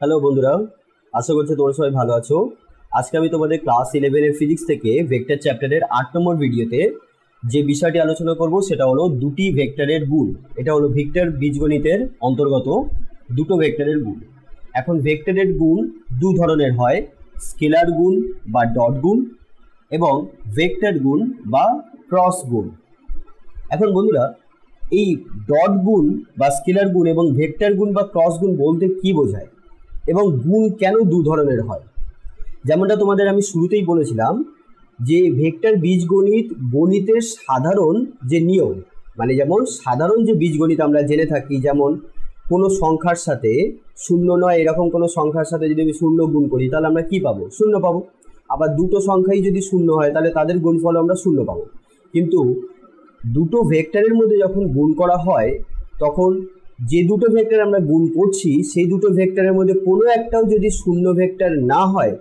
Hello বন্ধুরা, আশা করছি তোমরা সবাই ভালো আছো। আজকে আমি তোমাদের ক্লাস 11 ফিজিক্স থেকে ভেক্টর চ্যাপ্টারের 8 নম্বর ভিডিওতে যে বিষয়টি আলোচনা করব সেটা হলো দুটি ভেক্টরের গুণ। এটা হলো ভেক্টর বীজগণিতের অন্তর্গত দুটো ভেক্টরের গুণ। এখন ভেক্টরের গুণ দু ধরনের হয়, স্কেলার গুণ বা ডট গুণ এবং ভেক্টর গুণ বা ক্রস গুণ। এখন বন্ধুরা, এই ডট গুণ বা স্কেলার গুণ এবং ভেক্টর গুণ বা ক্রস গুণ বলতে কি বোঝায় এবং গুণ কেন দু ধরনের হয়? যেমনটা তোমাদের আমি শুরুতেই বলেছিলাম যে ভেক্টর বীজগণিত গণিতের সাধারণ যে নিয়ম, মানে যেমন সাধারণ যে বীজগণিত আমরা জেনে থাকি, যেমন কোনো সংখ্যার সাথে শূন্য নয় এরকম কোনো সংখ্যার সাথে যদি আমি শূন্য গুণ করি তাহলে আমরা কি পাবো? শূন্য পাবো। আবার দুটো সংখ্যাই যদি শূন্য হয় তাহলে তাদের গুণফল আমরা শূন্য পাবো। কিন্তু দুটো ভেক্টরের মধ্যে যখন গুণ করা হয় তখন যে দুটো ভেক্টর আমরা গুণ করছি সেই দুটো ভেক্টরের মধ্যে কোনো একটাও যদি শূন্য ভেক্টর না হয়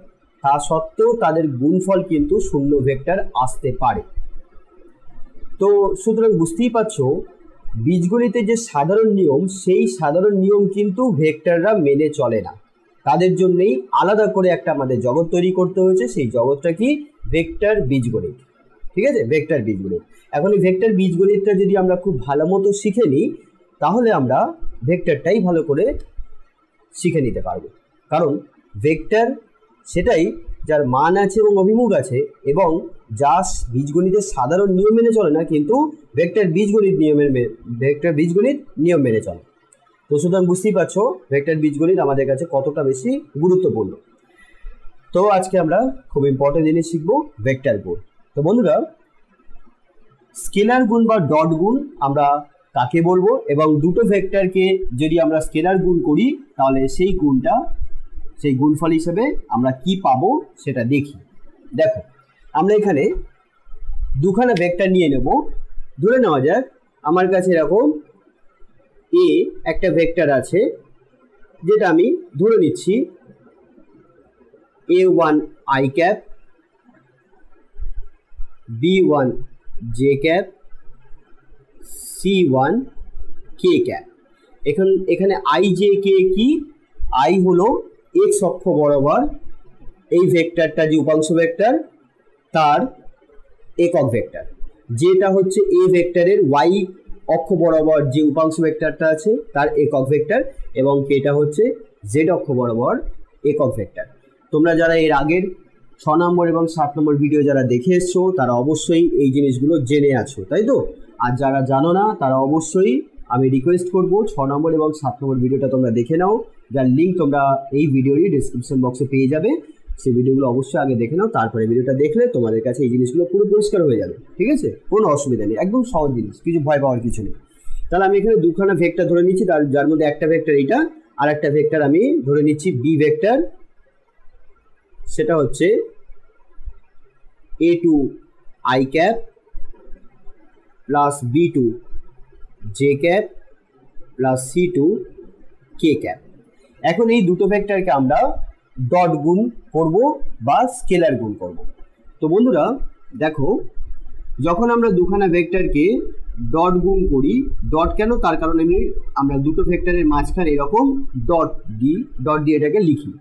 তা সত্ত্বেও তাদের গুণফল কিন্তু শূন্য ভেক্টর আসতে পারে। তো সুতরাং বুঝতেই পারছো বীজগণিতের যে সাধারণ নিয়ম সেই সাধারণ নিয়ম কিন্তু ভেক্টররা মেনে চলে না। তাদের জন্যই আলাদা করে একটা আমাদের জগৎ তৈরি করতে হয়েছে। সেই জগৎটা কি? ভেক্টর বীজগণিত। ঠিক আছে, ভেক্টর বীজগণিত। এখন এই ভেক্টর বীজগণিতটা যদি আমরা খুব ভালো মতো শিখে নিই তাহলে আমরা ভেক্টরটাই ভালো করে শিখে নিতে পারবো। কারণ ভেক্টর সেটাই যার মান আছে এবং অভিমুখ আছে এবং যা বীজগণিতের সাধারণ নিয়ম মেনে চলে না, কিন্তু ভেক্টর বীজগণিত নিয়ম মেনে চলে। তো সুতরাং বুঝতেই পারছো ভেক্টর বীজগণিত আমাদের কাছে কতটা বেশি গুরুত্বপূর্ণ। তো আজকে আমরা খুব ইম্পর্টেন্ট জিনিস শিখবো, ভেক্টর গুণ। তো বন্ধুরা, স্কেলার গুণ বা ডট গুণ আমরা কাকে বলবো এবং দুটো ভেক্টরকে যদি আমরা স্কেলার গুণ করি তাহলে সেই গুণফল হিসেবে আমরা কি পাবো সেটা দেখি। দেখো, আমরা এখানে দুখানা ভেক্টর নিয়ে নেব। ধরে নেওয়া যাক আমার কাছে এরকম এ একটা ভেক্টর আছে, যেটা আমি ধরে নিচ্ছি a1 i cap, b1 j cap, c1 k cap. এখানে i j k কি? i হলো x অক্ষ বরাবর এই ভেক্টরটা যে উপাংশ ভেক্টর তার একক ভেক্টর, যেটা হচ্ছে a ভেক্টরের y অক্ষ বরাবর যে উপাংশ ভেক্টরটা আছে তার একক ভেক্টর, এবং এটা হচ্ছে z অক্ষ বরাবর একক ভেক্টর। তোমরা যারা এর আগের 6 নম্বর এবং 7 নম্বর ভিডিও যারা দেখে এসছো তারা অবশ্যই এই জিনিসগুলো জেনে আছো, তাই তো? আর যারা জানো না তারা অবশ্যই আমি রিকোয়েস্ট করব 6 নম্বর এবং 7 নম্বর ভিডিওটা তোমরা দেখে নাও, যার লিঙ্ক তোমরা এই ভিডিওরই ডিসক্রিপশন বক্সে পেয়ে যাবে। সেই ভিডিওগুলো অবশ্যই আগে দেখে নাও, তারপরে ভিডিওটা দেখলে তোমাদের কাছে এই জিনিসগুলো পুরো পরিষ্কার হয়ে যাবে। ঠিক আছে, কোনো অসুবিধা নেই, একদম সহজ জিনিস, কিছু ভয় পাওয়ার কিছু নেই। তাহলে আমি এখানে দুখানা ভেক্টর ধরে নিচ্ছি, যার মধ্যে একটা ভেক্টর এইটা, আর একটা ভেক্টর আমি ধরে নিচ্ছি বি ভেক্টর, সেটা হচ্ছে a2 i cap plus b2 j cap plus c2 k cap. এখন এই দুটো ভেক্টরকে আমরা ডট গুণ করব বা স্কেলার গুণ করব। তো বন্ধুরা দেখো, যখন আমরা দুখানা ভেক্টরকে ডট গুণ করি, ডট কেন? তার কারণ আমরা দুটো ভেক্টরের মাঝখানে এরকম ডট দিয়ে এটাকে লিখি।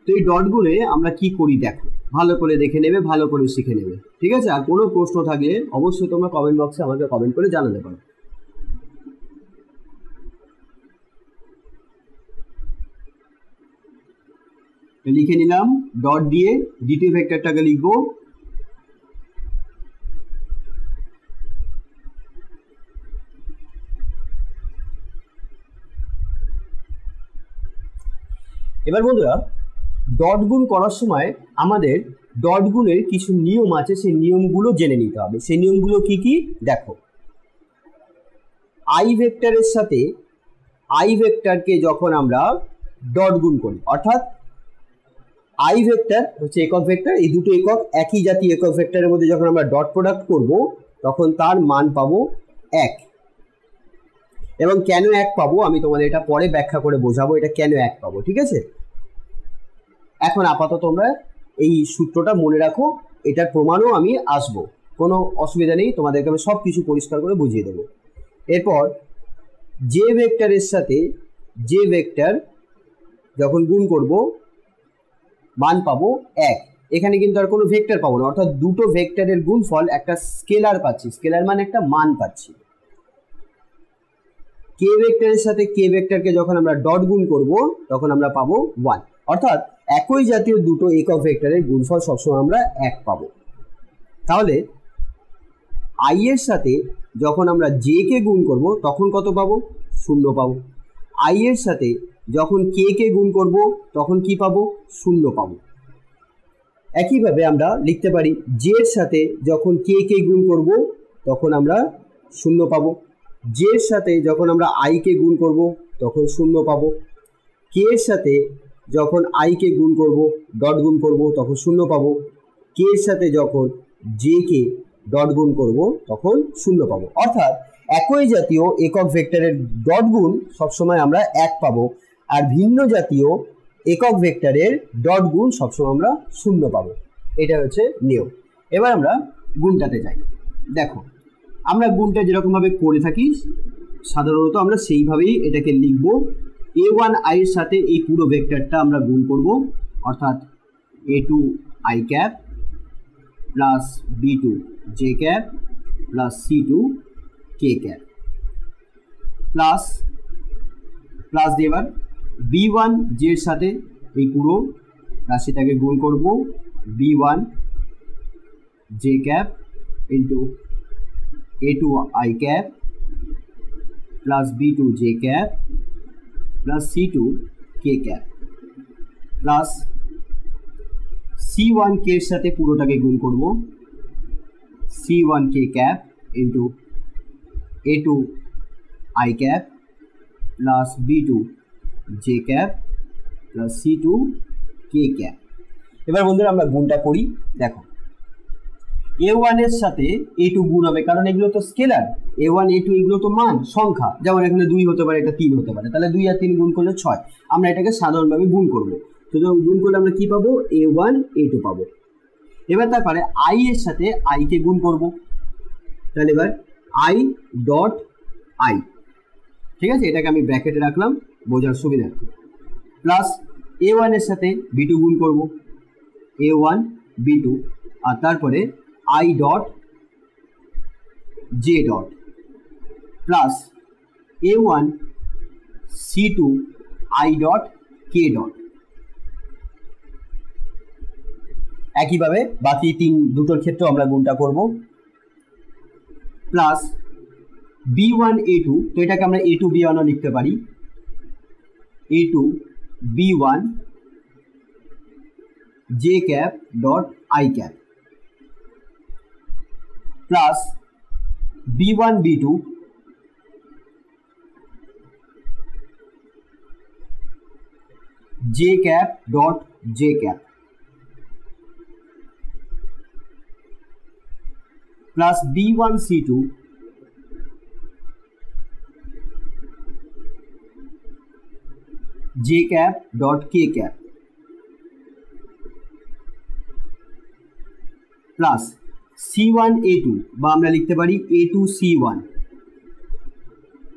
তো এই ডট গুণে আমরা কি করি দেখো, ভালো করে দেখে নেবে, ভালো করে শিখে নেবে। ঠিক আছে, আর কোনো প্রশ্ন থাকলে অবশ্যই তোমরা কমেন্ট বক্সে আমাকে কমেন্ট করে জানাতে পারো। লিখে নিলাম ডট দিয়ে, দ্বিতীয় ভেক্টরটাকে লিখবো এবার বন্ধুরা, ডট গুণ করার সময় আমাদের ডট গুণের কিছু নিয়ম আছে, সেই নিয়মগুলো জেনে নিতে হবে। সেই নিয়মগুলো কি কি দেখো, আই ভেক্টরের সাথে আই ভেক্টরকে যখন আমরা ডট গুণ করি, অর্থাৎ আই ভেক্টর হচ্ছে একক ভেক্টর, এই দুটো একক একই জাতি একক ভেক্টরের মধ্যে যখন আমরা ডট প্রোডাক্ট করব তখন তার মান পাবো 1। এবং কেন 1 পাবো আমি তোমাদের এটা পরে ব্যাখ্যা করে বোঝাবো, এটা কেন 1 পাবো। ঠিক আছে, এখন আপাতত তোমরা এই সূত্রটা মনে রাখো, এটার প্রমাণও আমি আসবো, কোনো অসুবিধা নেই, তোমাদেরকে আমি সব কিছু পরিষ্কার করে বুঝিয়ে দেবো। এরপর যে ভেক্টরের সাথে যে ভেক্টর যখন গুণ করব মান পাবো 1। এখানে কিন্তু আর কোনো ভেক্টর পাবো না, অর্থাৎ দুটো ভেক্টরের গুণফল একটা স্কেলার পাচ্ছি, স্কেলার মানে একটা মান পাচ্ছি। কে ভেক্টরের সাথে কে ভেক্টরকে যখন আমরা ডট গুণ করব তখন আমরা পাবো 1, অর্থাৎ একই জাতীয় দুটো একক ভেক্টরের গুণফল সবসময় আমরা 1 পাবো। তাহলে আই এর সাথে যখন আমরা জে কে গুণ করব তখন কত পাবো? 0 পাবো। আই এর সাথে যখন কে কে গুণ করব তখন কি পাবো? 0 পাবো। একইভাবে আমরা লিখতে পারি জে এর সাথে যখন কে কে গুণ করব তখন আমরা 0 পাবো। জে এর সাথে যখন আমরা আই কে গুণ করব তখন 0 পাবো। কে এর সাথে যখন আই কে গুণ করব ডট গুণ করব তখন 0 পাবো। কে এর সাথে যখন জে কে ডট গুণ করব তখন 0 পাবো। অর্থাৎ একই জাতীয় একক ভেক্টরের ডট গুণ সবসময় আমরা 1 পাবো, আর ভিন্ন জাতীয় একক ভেক্টরের ডট গুণ সবসময় আমরা 0 পাবো। এটা হচ্ছে নিয়ম। এবার আমরা গুণটাতে যাই। দেখো আমরা গুণটা যেরকমভাবে করে থাকি সাধারণত আমরা সেইভাবেই এটাকে লিখব। a1 i এর সাথে এই পুরো ভেক্টরটা আমরা গুণ করব, অর্থাৎ a2 i cap plus b2 j cap plus c2 k cap plus plus দিয়ে এবার b1 j এর সাথে এই পুরো রাশিটাকে গুণ করব, b1 j cap into a2 i cap plus b2 j cap plus c2 k cap plus c1 k এর সাথে পুরোটাকে গুণ করব, c1 k cap into a2 i cap plus b2 j cap plus c2 k cap. এবার বন্ধুরা আমরা গুণটা করি। দেখো a1 এর সাথে a2 গুণ হবে, কারণ এগুলো তো স্কেলার, a1 a2 এগুলো তো মান সংখ্যা, যেমন এখানে 2 হতে পারে, এটা 3 হতে পারে, তাহলে 2 আর 3 গুণ করলে 6। আমরা এটাকে সাধারণভাবে গুণ করব, সুতরাং গুণ করলে আমরা কি পাবো? a1 a2 পাবো। এবার তারপরে i এর সাথে i কে গুণ করব, তাহলে এবার i ডট i, ঠিক আছে, এটাকে আমি ব্র্যাকেটে রাখলাম বোঝার সুবিধার্থে, প্লাস a1 এর সাথে b2 গুণ করব, a1 b2, আর তারপরে i dot j dot plus a1 c2 i dot k dot. একইভাবে বাকি দুটোর ক্ষেত্রে আমরা গুণটা করব, প্লাস b1 a2, তো এটাকে আমরা a2 b1 ও লিখতে পারি, a2 b1 j cap dot i cap plus b1 b2 j cap dot j cap plus b1 c2 j cap dot k cap plus c1 a2, বা আমরা লিখতে পারি a2 c1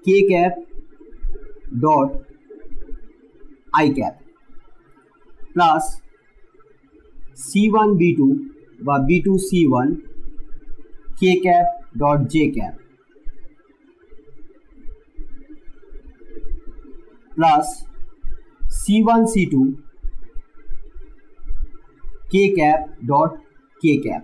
k cap dot i cap plus c1 b2, বা b2 c1 k cap dot j cap plus c1 c2 k cap dot k cap.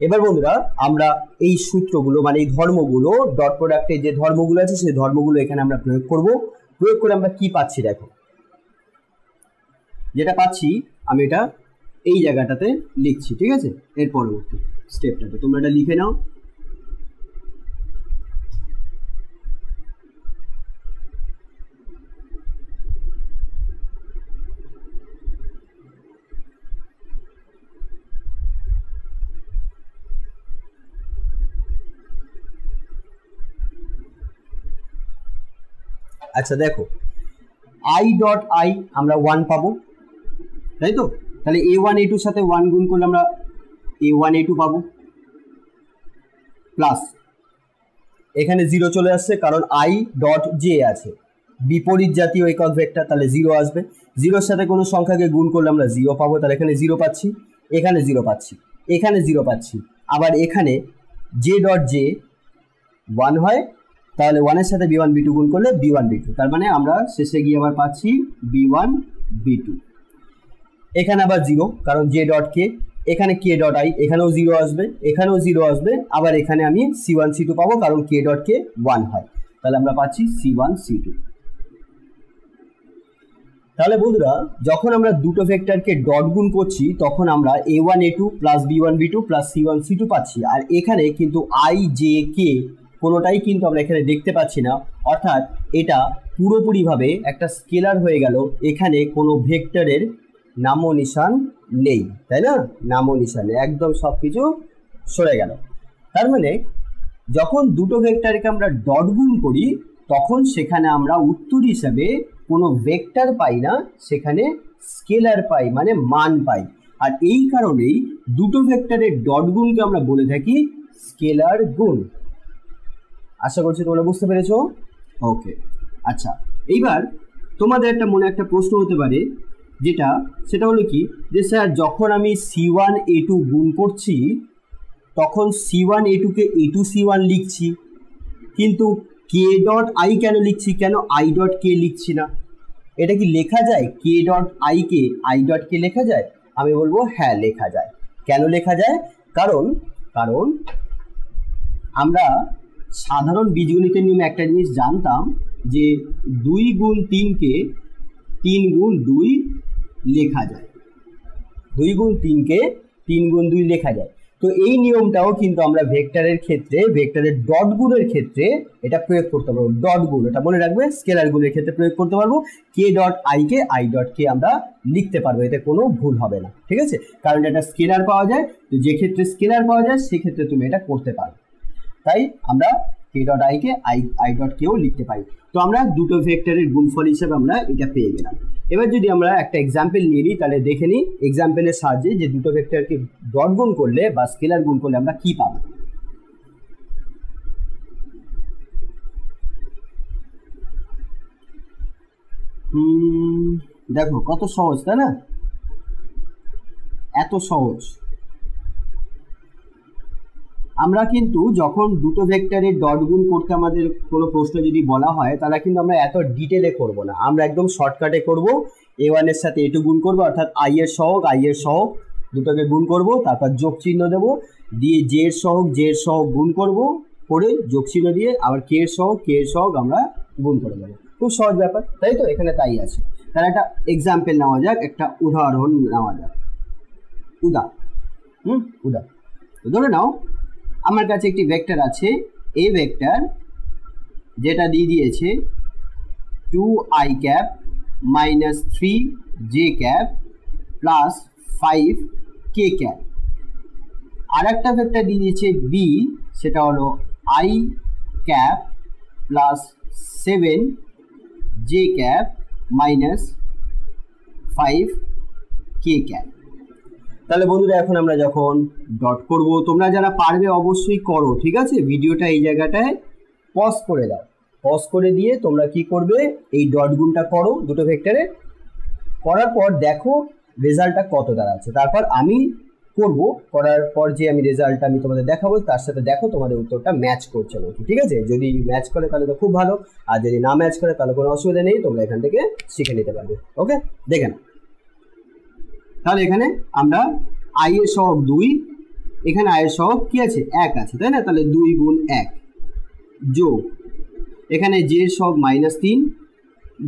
এবার বন্ধুরা আমরা এই সূত্রগুলো মানে এই ধর্মগুলো ডট প্রোডাক্টে যে ধর্মগুলো আছে সেই ধর্মগুলো এখানে আমরা প্রয়োগ করব। প্রয়োগ করে আমরা কি পাচ্ছি দেখো, যেটা পাচ্ছি আমি এটা এই জায়গাটাতে লিখছি, ঠিক আছে, এর পরবর্তী স্টেপটাতে তোমরা এটা লিখে নাও। আচ্ছা দেখো i ডট i আমরা 1 পাবো, তাই তো, তাহলে a1 a2 সাথে 1 গুণ করলে আমরা a1 a2 পাবো, প্লাস এখানে 0 চলে আসছে কারণ i ডট জে আছে, বিপরীত জাতীয় একক ভেক্টর, তাহলে 0 আসবে। 0-র সাথে কোনো সংখ্যাকে গুণ করলে আমরা 0 পাবো, তাহলে এখানে 0 পাচ্ছি, এখানে 0 পাচ্ছি, এখানে 0 পাচ্ছি। আবার এখানে জে ডট জে 1 হয়, তাহলে 1-এর সাথে b1 b2 গুণ করলে b1 b2, তার মানে আমরা শেষে গিয়ে আবার পাচ্ছি b1 b2। এখানে আবার 0 কারণ জে ডট কে, এখানে কে ডট আই, এখানেও 0 আসবে, এখানেও 0 আসবে। আবার এখানে আমি c1 c2 পাবো কারণ কে ডট কে 1 হয়, তাহলে আমরা পাচ্ছি c1 c2। তাহলে বন্ধুরা যখন আমরা দুটো ভেক্টরকে ডট গুণ করছি তখন আমরা a1 a2 plus b1 b2 plus c1 c2 পাচ্ছি। আর এখানে কিন্তু i j k কোনোটাই কিন্তু আমরা এখানে দেখতে পাচ্ছি না, অর্থাৎ এটা পুরোপুরিভাবে একটা স্কেলার হয়ে গেল, এখানে কোনো ভেক্টরের নামও নিশান নেই, তাই না? নামও নিশান নেই, একদম সব কিছু সরে গেল। তার মানে যখন দুটো ভেক্টরকে আমরা ডট গুণ করি তখন সেখানে আমরা উত্তর হিসাবে কোনো ভেক্টর পাই না, সেখানে স্কেলার পাই, মানে মান পাই। আর এই কারণেই দুটো ভেক্টরের ডট গুণকে আমরা বলে থাকি স্কেলার গুণ। আশা করছি তোমরা বুঝতে পেরেছো। ওকে, আচ্ছা, এইবার তোমাদের একটা মনে একটা প্রশ্ন হতে পারে, সেটা হলো কি যে স্যার যখন আমি c1 a2 গুণ করছি তখন c1 a2 কে a2 c1 লিখছি, কিন্তু কে ডট আই কেন লিখছি, কেন আই ডট কে লিখছি না? এটা কি লেখা যায়? K dot i k i dot k লেখা যায়? আমি বলবো হ্যাঁ লেখা যায়। কেন লেখা যায়? কারণ আমরা সাধারণ বীজগণিতের নিয়মে একটা জিনিস জানতাম যে 2 গুণ 3 কে 3 গুণ 2 লেখা যায়, 2 গুণ 3 কে 3 গুণ 2 লেখা যায়। তো এই নিয়মটাও কিন্তু আমরা ভেক্টরের ক্ষেত্রে, ভেক্টরের ডট গুণের ক্ষেত্রে এটা প্রয়োগ করতে পারবো। ডট গুণ, এটা মনে রাখবে, স্কেলার গুণের ক্ষেত্রে প্রয়োগ করতে পারবো। K dot i k i dot k আমরা লিখতে পারবো, এতে কোনো ভুল হবে না, ঠিক আছে? কারণ এটা স্কেলার পাওয়া যায়, তো যে ক্ষেত্রে স্কেলার পাওয়া যায় সেক্ষেত্রে তুমি এটা করতে পারো। তাই আমরা k dot i k i dot কেও লিখতে পারি। তো আমরা দুটো ভেক্টরের গুণফল হিসেবে আমরা এটা পেয়ে গেলাম। এবার যদি আমরা একটা এক্সাম্পল নিয়ে নিই তাহলে দেখে নিই এক্সাম্পলের সাহায্যে যে দুটো ভেক্টরকে ডট গুণ করলে বা স্কেলার গুণ করলে আমরা কি পাবো। দেখো কত সহজ, তাই না? এত সহজ। আমরা কিন্তু যখন দুটো ভেক্টরের ডট গুণ করতে আমাদের কোনো প্রশ্ন যদি বলা হয় তাহলে কিন্তু আমরা এত ডিটেলে করব না, আমরা একদম শর্টকাটে করব। a1 এর সাথে a2 গুণ করব, অর্থাৎ i এর সহগ দুটোকে গুণ করব, তারপর যোগ চিহ্ন দেব, দিয়ে j এর সহগ গুণ করব, করে যোগ চিহ্ন দিয়ে আবার k এর সহগ আমরা গুণ করে দেবো। খুব সহজ ব্যাপার, তাই তো? এখানে তাই আছে। তাহলে একটা এক্সাম্পল নেওয়া যাক, একটা উদাহরণ নেওয়া যাক। ধরে নাও আমার কাছে একটি ভেক্টর আছে, এ ভেক্টর, যেটা দিয়ে দিয়েছে 2i cap minus 3j cap plus 5k cap. আর একটা ভেক্টর দিয়ে দিয়েছে বি, সেটা হলো i cap plus 7j cap minus 5k cap. তাহলে বন্ধুরা এখন আমরা যখন ডট করব, তোমরা যারা পারবে অবশ্যই করো, ঠিক আছে? ভিডিওটা এই জায়গাটায় পজ করে দাও, পজ করে দিয়ে তোমরা কি করবে, এই ডট গুণটা করো দুটো ভেক্টরে, করার পর দেখো রেজাল্টটা কত দাঁড়াচ্ছে। তারপর আমি করব, করার পর যে আমি রেজাল্টটা আমি তোমাদের দেখাবো তার সাথে দেখো তোমাদের উত্তরটা ম্যাচ করছে নাকি, ঠিক আছে? যদি ম্যাচ করে তাহলে তো খুব ভালো, আর যদি না ম্যাচ করে তাহলে কোনো অসুবিধা নেই, তোমরা এখান থেকে শিখে নিতে পারবে। ওকে, দেখে নাও। তাহলে এখানে আমরা i এর সহগ 2, এখানে i এর সহগ কি আছে? 1 আছে, তাই না? তাহলে 2 গুণ 1 যোগ এখানে j এর সহগ -3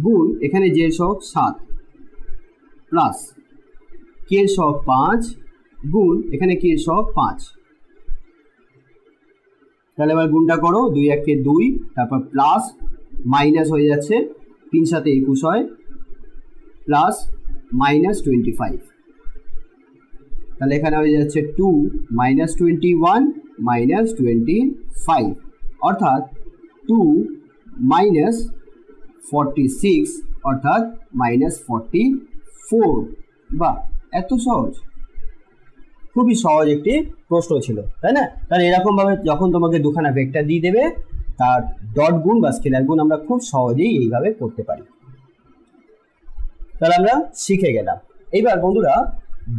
গুণ এখানে j এর সহগ 7 প্লাস k এর সহগ 5 গুণ এখানে k এর সহগ 5। তাহলে এবার গুণটা করো, 2 1 কে 2, তারপর প্লাস মাইনাস হয়ে যাচ্ছে, 3 7 21 হয়, প্লাস -25। তাহলে এখানে হয়ে যাচ্ছে 2 -21 -25, অর্থাৎ 2 -46 অর্থাৎ -44। বা এত সহজ, খুবই সহজ একটি প্রশ্ন ছিল, তাই না? তাহলে এরকম ভাবে যখন তোমাকে দুখানা ভেক্টর দিয়ে দেবে তার ডট গুণ বা স্কেলার গুণ আমরা খুব সহজেই এইভাবে করতে পারি। তাহলে আমরা শিখে গেলাম। এইবার বন্ধুরা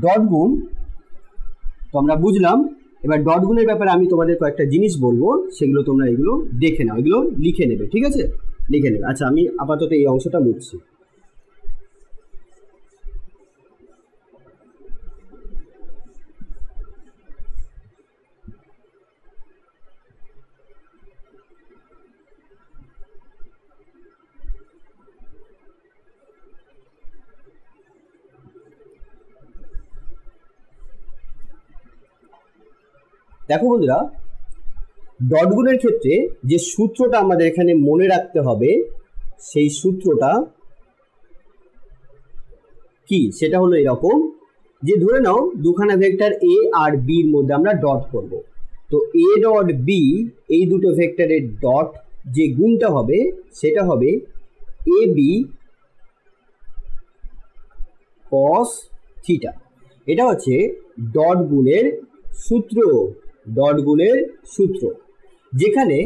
ডট গুণ তো আমরা বুঝলাম। এবার ডট গুণের ব্যাপারে আমি তোমাদের কয়েকটা জিনিস বলবো, সেগুলো তোমরা এগুলো দেখে নাও, এগুলো লিখে নেবে, ঠিক আছে? লিখে নেবে। আচ্ছা, আমি আপাতত এই অংশটা মুছছি। দেখো বন্ধুরা, ডট গুণের ক্ষেত্রে যে সূত্রটা আমাদের এখানে মনে রাখতে হবে, সেই সূত্রটা কি সেটা হলো এরকম, যে ধরে নাও দুখানা ভেক্টর এ আর বির মধ্যে আমরা ডট করব। তো এ ডট বি এই দুটো ভেক্টরের ডট যে গুণটা হবে সেটা হবে এ বি কস থিটা। এটা হচ্ছে ডট গুণের সূত্র, ডট গুণের সূত্র, যেখানে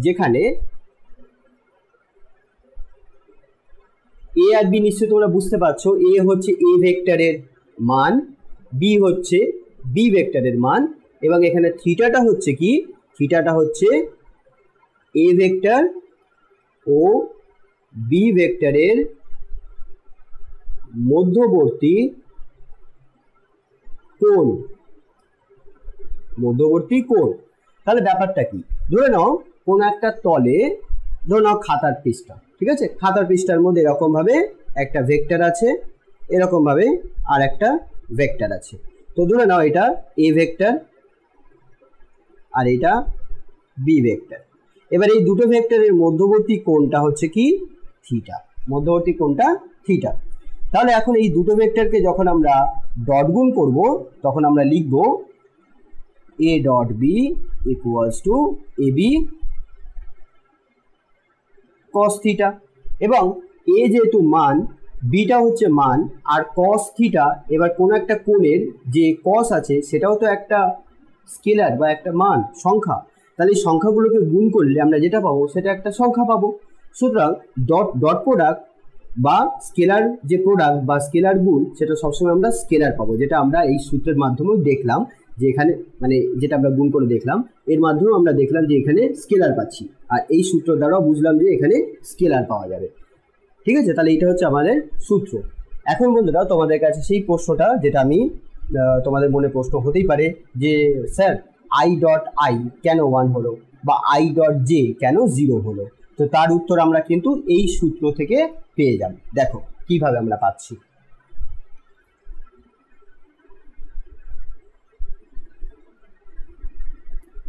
যেখানে এ আর বি নিশ্চয়ই তোমরা বুঝতে পারছো, এ হচ্ছে এ ভেক্টরের মান, বি হচ্ছে বি ভেক্টরের মান, এবং এখানে থিটাটা হচ্ছে কি, থিটাটা হচ্ছে এ ভেক্টর ও বি ভেক্টরের মধ্যবর্তী কোণ, মধ্যবর্তী কোণ। তাহলে ব্যাপারটা কি, ধরে নাও কোন একটা তলে, ধরে নাও খাতার পৃষ্ঠা, ঠিক আছে? খাতার পৃষ্ঠার মধ্যে এরকম ভাবে একটা ভেক্টর আছে, এরকম ভাবে আর একটা ভেক্টর আছে। তো ধরে নাও এটা এ ভেক্টর আর এটা বি ভেক্টর। এবার এই দুটো ভেক্টরের মধ্যবর্তী কোণটা হচ্ছে কি থিটা, মধ্যবর্তী কোণটা থিটা। তাহলে এখন এই দুটো ভেক্টরকে যখন আমরা ডট গুণ করব তখন আমরা লিখব A dot B equals to A B cos theta, এবং এ যেহেতু মান, বিটা হচ্ছে মান, আর কস থিটা এবার কোন একটা কোণের যে কস আছে সেটাও তো একটা স্কেলার বা একটা মান, সংখ্যা। তাহলে এই সংখ্যাগুলোকে গুণ করলে আমরা যেটা পাবো সেটা একটা সংখ্যা পাবো। সুতরাং ডট প্রোডাক্ট বা স্কেলার যে প্রোডাক্ট বা স্কেলার গুণ সেটা সবসময় আমরা স্কেলার পাবো, যেটা আমরা এই সূত্রের মাধ্যমেও দেখলাম, যে এখানে মানে যেটা আমরা গুণ করে দেখলাম এর মাধ্যমেও আমরা দেখলাম যে এখানে স্কেলার পাচ্ছি, আর এই সূত্র দ্বারাও বুঝলাম যে এখানে স্কেলার পাওয়া যাবে। ঠিক আছে, তাহলে এটা হচ্ছে আমাদের সূত্র। এখন বন্ধুরা তোমাদের কাছে সেই প্রশ্নটা, যেটা আমি তোমাদের মনে প্রশ্ন হতেই পারে যে sir I dot I can 1 হলো, বা আই ডট জে কেন 0 হলো। তো তার উত্তর আমরা কিন্তু এই সূত্র থেকে পেয়ে যাব। দেখো কিভাবে আমরা পাচ্ছি।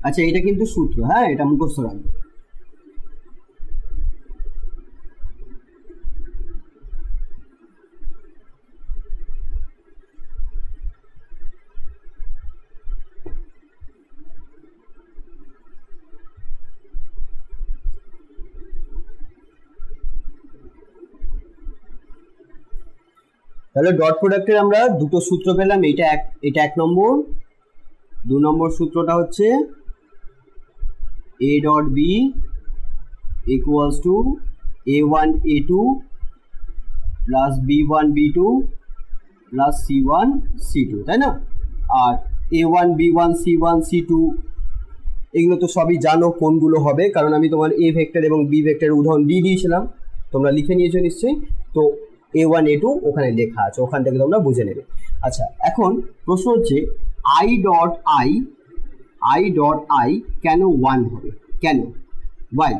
আচ্ছা, এটা কিন্তু সূত্র, হ্যাঁ, এটা মুখস্থ রাখবে। তাহলে ডট প্রোডাক্টের আমরা দুটো সূত্র পেলাম, এটা এক নম্বর। 2 নম্বর সূত্রটা হচ্ছে A dot B equals to a1 a2 plus b1 b2 plus c1 c2, তাই না? আর a1 b1 c1 c2 এগুলো তো সবই জানো কোনগুলো হবে, কারণ আমি তোমার এ ভেক্টর এবং বি ভেক্টরের উদাহরণ দিয়ে দিয়েছিলাম, তোমরা লিখে নিয়েছো নিশ্চয়ই। তো a1 a2 ওখানে লেখা আছে, ওখান থেকে তোমরা বুঝে নেবে। আচ্ছা, এখন প্রশ্ন হচ্ছে আই ডট আই কেন 1 হবে, কেন ওয়াই?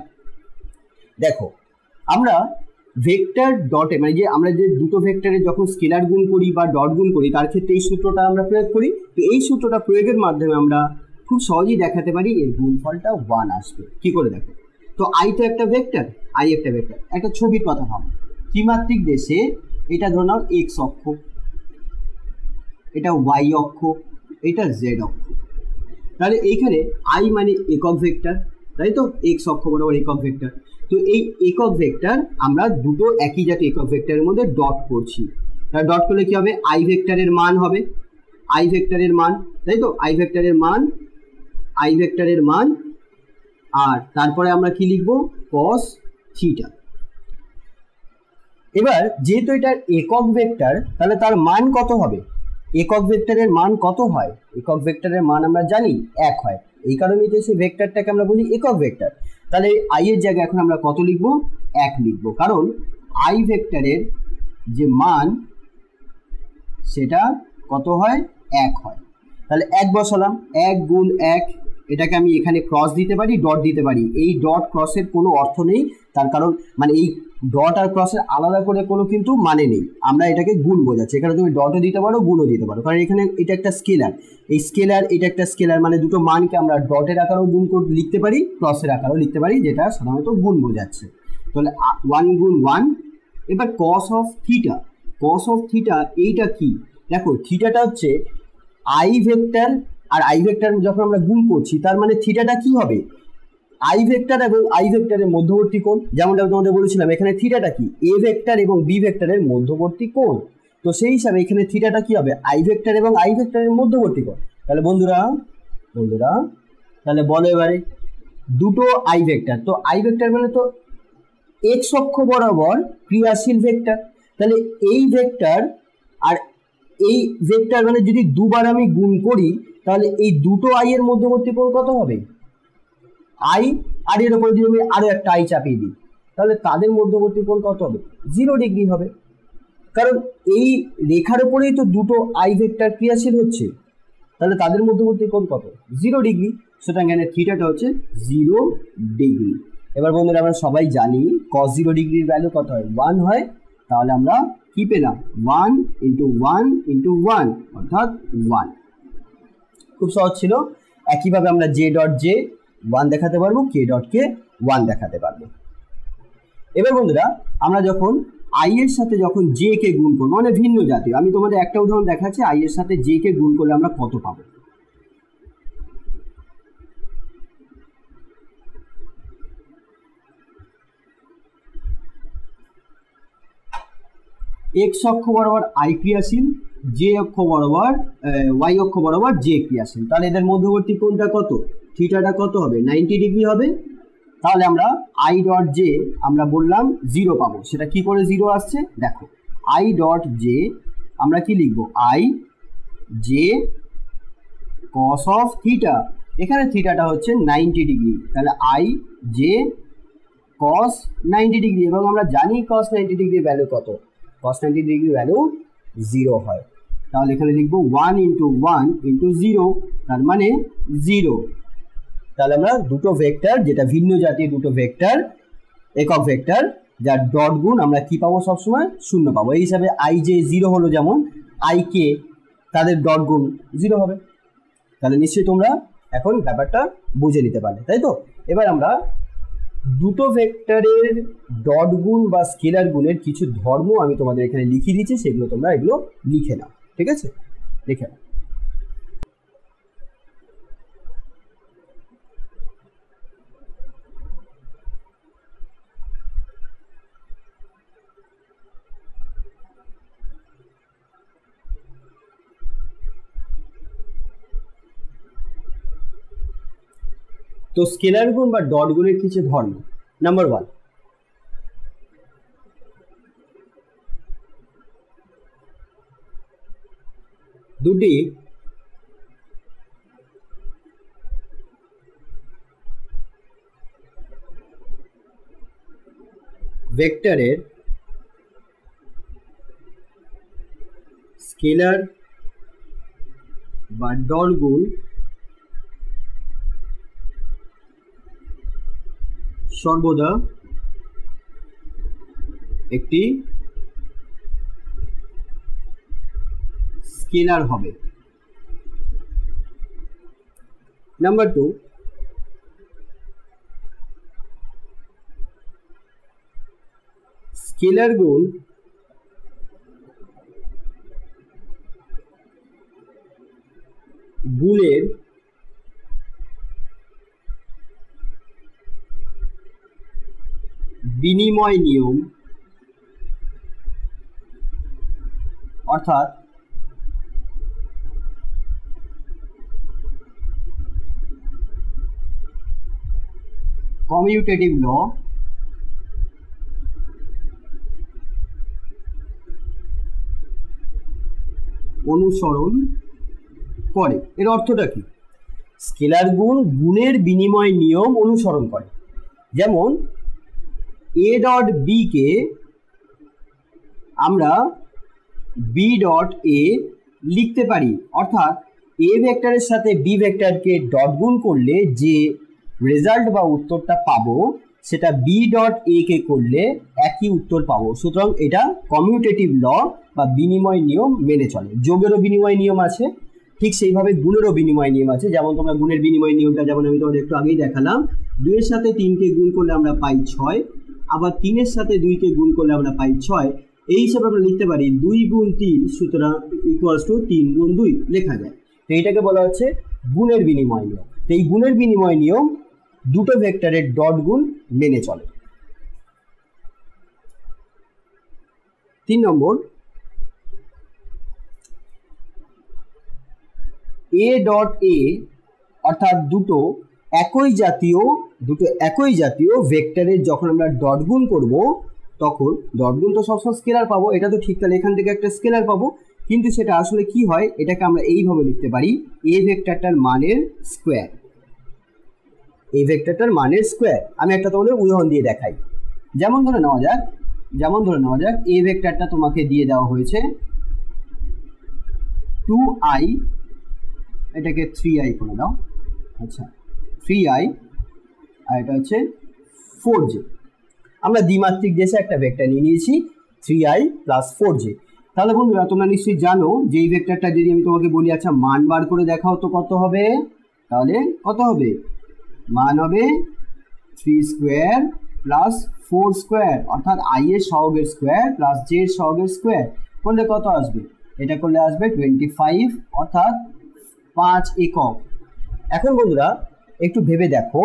দেখো আমরা ভেক্টর ডটে মানে যে আমরা যে দুটো ভেক্টরে যখন স্কেলার গুণ করি বা ডট গুণ করি তার ক্ষেত্রে এই সূত্রটা আমরা প্রয়োগ করি। তো এই সূত্রটা প্রয়োগের মাধ্যমে আমরা খুব সহজেই দেখাতে পারি এর গুণফলটা 1 আসবে। কি করে দেখো, তো আই তো একটা ভেক্টর, আই একটা ভেক্টর, একটা ছবির কথা ভাবো, ত্রিমাত্রিক দেশে এটা ধরে নাও এক্স অক্ষ, এটা ওয়াই অক্ষ, এটা জেড অক্ষ। তাহলে এইখানে আই মানে একক ভেক্টর, তাই তো, এক্স অক্ষ বরাবর একক ভেক্টর। তো এই একক ভেক্টর আমরা দুটো একই জাতীয় একক ভেক্টরের মধ্যে ডট করছি। তাহলে ডট করলে কি হবে, আই ভেক্টরের মান হবে, আই ভেক্টরের মান, তাই তো, আই ভেক্টরের মান আর তারপরে আমরা কি লিখব cos থিটা। এবার যেহেতু এটার একক ভেক্টর তাহলে তার মান কত হবে? একক ভেক্টরের মান কত হয়? একক ভেক্টরের মান আমরা জানি 1 হয়, এই কারণেই তো সেই ভেক্টরটাকে আমরা বলি একক ভেক্টর। তাহলে i এর জায়গায় এখন আমরা কত লিখব? 1 লিখব, কারণ i ভেক্টরের যে মান সেটা কত হয়? 1 হয়। তাহলে 1 বসালাম, 1 গুণ 1, এটাকে আমি এখানে ক্রস দিতে পারি, ডট দিতে পারি। এই ডট ক্রসের কোনো অর্থ নেই, তার কারণ মানে এই ডট আর ক্রসের আলাদা করে কোনো কিন্তু মানে নেই, আমরা এটাকে গুণ বোঝাচ্ছি। এখানে তুমি ডটও দিতে পারো, গুণও দিতে পারো, কারণ এখানে এটা একটা স্কেলার, এই স্কেলার এটা একটা স্কেলার, মানে দুটো মানকে আমরা ডটের আকারেও গুণ করে লিখতে পারি, ক্রসের আকারেও লিখতে পারি, যেটা সাধারণত গুণ বোঝাচ্ছে। তাহলে 1 গুণ 1। এবার cos of theta, cos of theta এইটা কি? দেখো থিটাটা হচ্ছে i ভেক্টর, আর i ভেক্টর যখন আমরা গুণ করছি তার মানে থিটাটা কি হবে? i ভেক্টর এবং i ভেক্টরের মধ্যবর্তী কোণ, যেমনটা তোমাদের বলেছিলাম এখানে থিটাটা কি? a ভেক্টর এবং b ভেক্টরের মধ্যবর্তী কোণ। তো সেই হিসাবে এখানে থিটাটা কি হবে? i ভেক্টর এবং i ভেক্টরের মধ্যবর্তী কোণ। তাহলে বন্ধুরা তাহলে বলো এবারে দুটো i ভেক্টর, তো i ভেক্টর মানে তো x অক্ষ বরাবর ক্রিয়াশীল ভেক্টর। তাহলে এই ভেক্টর আর এই ভেক্টর মানে যদি দুবার আমি গুণ করি তাহলে এই দুটো i এর মধ্যবর্তী কোণ কত হবে? i, আর এর উপর যদি আমি আরো একটা i চাপিয়ে দিই তাহলে তাদের মধ্যবর্তী কোণ কত হবে? 0 ডিগ্রি হবে, কারণ এই রেখার উপরেই তো দুটো i ভেক্টর ক্রিয়াশীল হচ্ছে, তাহলে তাদের মধ্যবর্তী কোণ কত? 0 ডিগ্রি। সুতরাং এখানে থিটাটা হচ্ছে 0 ডিগ্রি। এবার বন্ধুরা আমরা সবাই জানি cos 0 ডিগ্রির ভ্যালু কত হয়? 1 হয়। তাহলে আমরা কি পেলাম? 1 × 1 × 1 অর্থাৎ 1। খুব সহজ ছিল। একইভাবে আমরা j ডট j 1 দেখাতে পারবো, k ডট কে 1 দেখাতে পারবো। এবার বন্ধুরা আমরা যখন i এর সাথে যখন j কে গুণ করবো, মানে ভিন্ন জাতীয়, আমি তোমাদের একটা উদাহরণ দেখাচ্ছি, i এর সাথে j কে গুণ করলে আমরা কত পাবো। x অক্ষ বরাবর i ক্রিয়াশীল, j অক্ষ বরাবর y অক্ষ বরাবর j ক্রিয়াশীল, তাহলে এদের মধ্যবর্তী কোণটা কত? থিটাটা কত হবে? 90 ডিগ্রি হবে। তাহলে আমরা i ডট j আমরা বললাম 0 পাবো। সেটা কি করে 0 আসছে? দেখো i ডট j আমরা কি লিখবো? i j cos of theta, এখানে থিটাটা হচ্ছে 90 ডিগ্রি, তাহলে i j cos 90 ডিগ্রি, এবং আমরা জানি cos 90 ডিগ্রির ভ্যালু কত? cos 90 ডিগ্রির ভ্যালু 0 হয়। তাহলে এখানে লিখবো 1 × 1 × 0, তার মানে 0। তাহলে আমরা দুটো ভেক্টর, যেটা ভিন্ন জাতীয় দুটো ভেক্টর, একক ভেক্টর যার ডট গুণ আমরা কি পাবো? সবসময় 0 পাবো। এই হিসাবে i j 0 হলো, যেমন i k তাদের ডট গুণ 0 হবে। তাহলে নিশ্চয়ই তোমরা এখন ব্যাপারটা বুঝে নিতে পারলে, তাই তো? এবার আমরা দুটো ভেক্টরের ডট গুণ বা স্কেলার গুণের কিছু ধর্ম আমি তোমাদের এখানে লিখে দিচ্ছি, সেগুলো তোমরা এগুলো লিখে নাও, ঠিক আছে? লিখে নাও। তো স্কেলার গুণ বা ডট গুণের কিছু ধর্ম। নাম্বার 1, দুটি ভেক্টরের স্কেলার বা ডট গুণ সর্বদা একটি স্কেলার হবে। নাম্বার 2, স্কেলার গুণ গুণের বিনিময় নিয়ম, অর্থাৎ কমিউটেটিভ ল অনুসরণ করে। এর অর্থটা কি? স্কেলার গুণ গুণের বিনিময় নিয়ম অনুসরণ করে। যেমন এ ডট বি কে আমরা বি ডট এ লিখতে পারি, অর্থাৎ এ ভেক্টরের সাথে বি ভেক্টরকে ডট গুণ করলে যে রেজাল্ট বা উত্তরটা পাবো সেটা বি ডট এ কে করলে একই উত্তর পাবো। সুতরাং এটা কমিউটেটিভ ল বা বিনিময় নিয়ম মেনে চলে। যোগেরও বিনিময় নিয়ম আছে, ঠিক সেইভাবে গুণেরও বিনিময় নিয়ম আছে। যেমন তোমরা গুণের বিনিময় নিয়মটা যেমন আমি তোমাদের একটু আগেই দেখালাম, 2 এর সাথে 3 কে গুণ করলে আমরা পাই 6, আবার 3 এর সাথে 2 কে গুণ করলে আমরা পাই 6। এই হিসাবে আমরা লিখতে পারি 2 গুণ 3 সুতরাং ইকুয়ালস টু 3 গুণ 2 লেখা যায়। তো এইটাকে বলা হচ্ছে গুণের বিনিময় নিয়ম। তো এই গুণের বিনিময় নিয়ম দুটো ভেক্টরের ডট গুণ মেনে চলে। 3 নম্বর, এ ডট এ অর্থাৎ দুটো একই জাতীয় ভেক্টরের যখন আমরা ডট গুণ করব তখন ডট গুণ তো সবসময় স্কেলার পাবো, এটা তো ঠিক। তাহলে এখান থেকে একটা স্কেলার পাবো, কিন্তু সেটা আসলে কি হয় এটাকে আমরা এইভাবে লিখতে পারি এ ভেক্টরটার মানের স্কোয়ার। এই ভেক্টরটার মানের স্কোয়ার। আমি একটা তোমাদের উদাহরণ দিয়ে দেখাই। যেমন ধরে নেওয়া যাক এই ভেক্টরটা তোমাকে দিয়ে দেওয়া হয়েছে 2i, এটাকে 3i করে দাও। আচ্ছা, 3i আর এটা হচ্ছে 4j। আমরা দ্বিমাত্রিক দেশে একটা ভেক্টর নিয়ে নিয়েছি 3i প্লাস 4j। তাহলে বন্ধুরা তোমরা নিশ্চয়ই জানো যে এই ভেক্টরটা যদি আমি তোমাকে বলি আচ্ছা মান বার করে দেখাও তো কত হবে, তাহলে কত হবে? মান হবে 3 স্কোয়ার প্লাস 4 স্কোয়ার, অর্থাৎ i এর সহগের স্কোয়ার প্লাস j এর সহগের স্কোয়ার করলে কত আসবে? এটা করলে আসবে 25, অর্থাৎ 5 একক। এখন বন্ধুরা একটু ভেবে দেখো,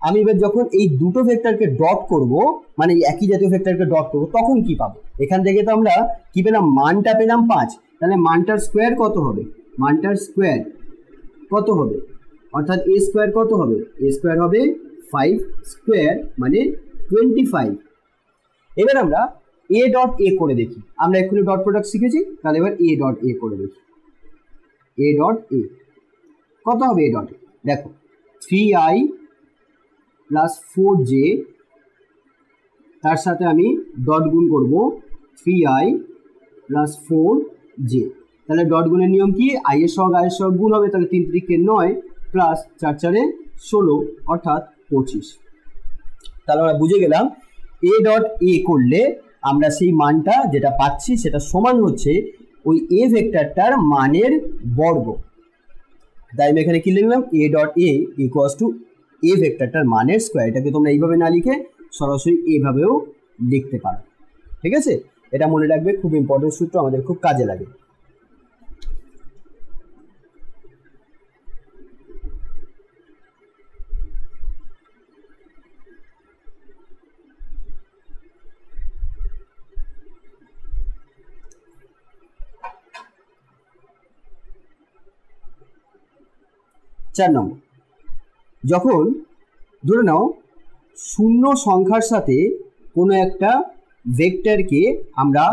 আমি এবার যখন এই দুটো ভেক্টরকে ডট করব, মানে একই জাতীয় ভেক্টরকে ডট করব, তখন কি পাবো? এখান থেকে তো আমরা কি পেলাম? মানটা পেলাম 5। তাহলে মানটার স্কোয়ার কত হবে? মানটার স্কোয়ার কত হবে? অর্থাৎ এ স্কোয়ার কত হবে? এ স্কোয়ার হবে 5 স্কোয়ার মানে 25। এবার আমরা এ ডট এ করে দেখি। আমরা এক্ষুনি ডট প্রোডাক্ট শিখেছি, তাহলে এবার এ ডট এ করে দেখি। এ ডট এ কত হবে? এ ডট এ দেখো 3i প্লাস 4j, তার সাথে আমি ডট গুণ করব 3i প্লাস 4j। তাহলে ডট গুণের নিয়ম কি? i এর সহগ i এর সহগ গুণ হবে, তাহলে 3 3 কে 9 প্লাস 4 4 এ 16 অর্থাৎ 25। তাহলে আমরা বুঝে গেলাম এ ডট এ করলে আমরা সেই মানটা যেটা পাচ্ছি সেটা সমান হচ্ছে ওই এ ভেক্টরটার মানের বর্গ। তাই আমি এখানে কি লিখলাম? A dot a equals to a ভেক্টরটার মানের স্কোয়ার। এটাকে তোমরা এইভাবে না লিখে সরাসরি এইভাবেও লিখতে পারো। ঠিক আছে, এটা মনে রাখবে, খুব ইম্পর্টেন্ট সূত্র, আমাদের খুব কাজে লাগে। চার নম্বর, যখন ধরে নাও শূন্য সংখ্যার সাথে কোনো একটা ভেক্টরকে আমরা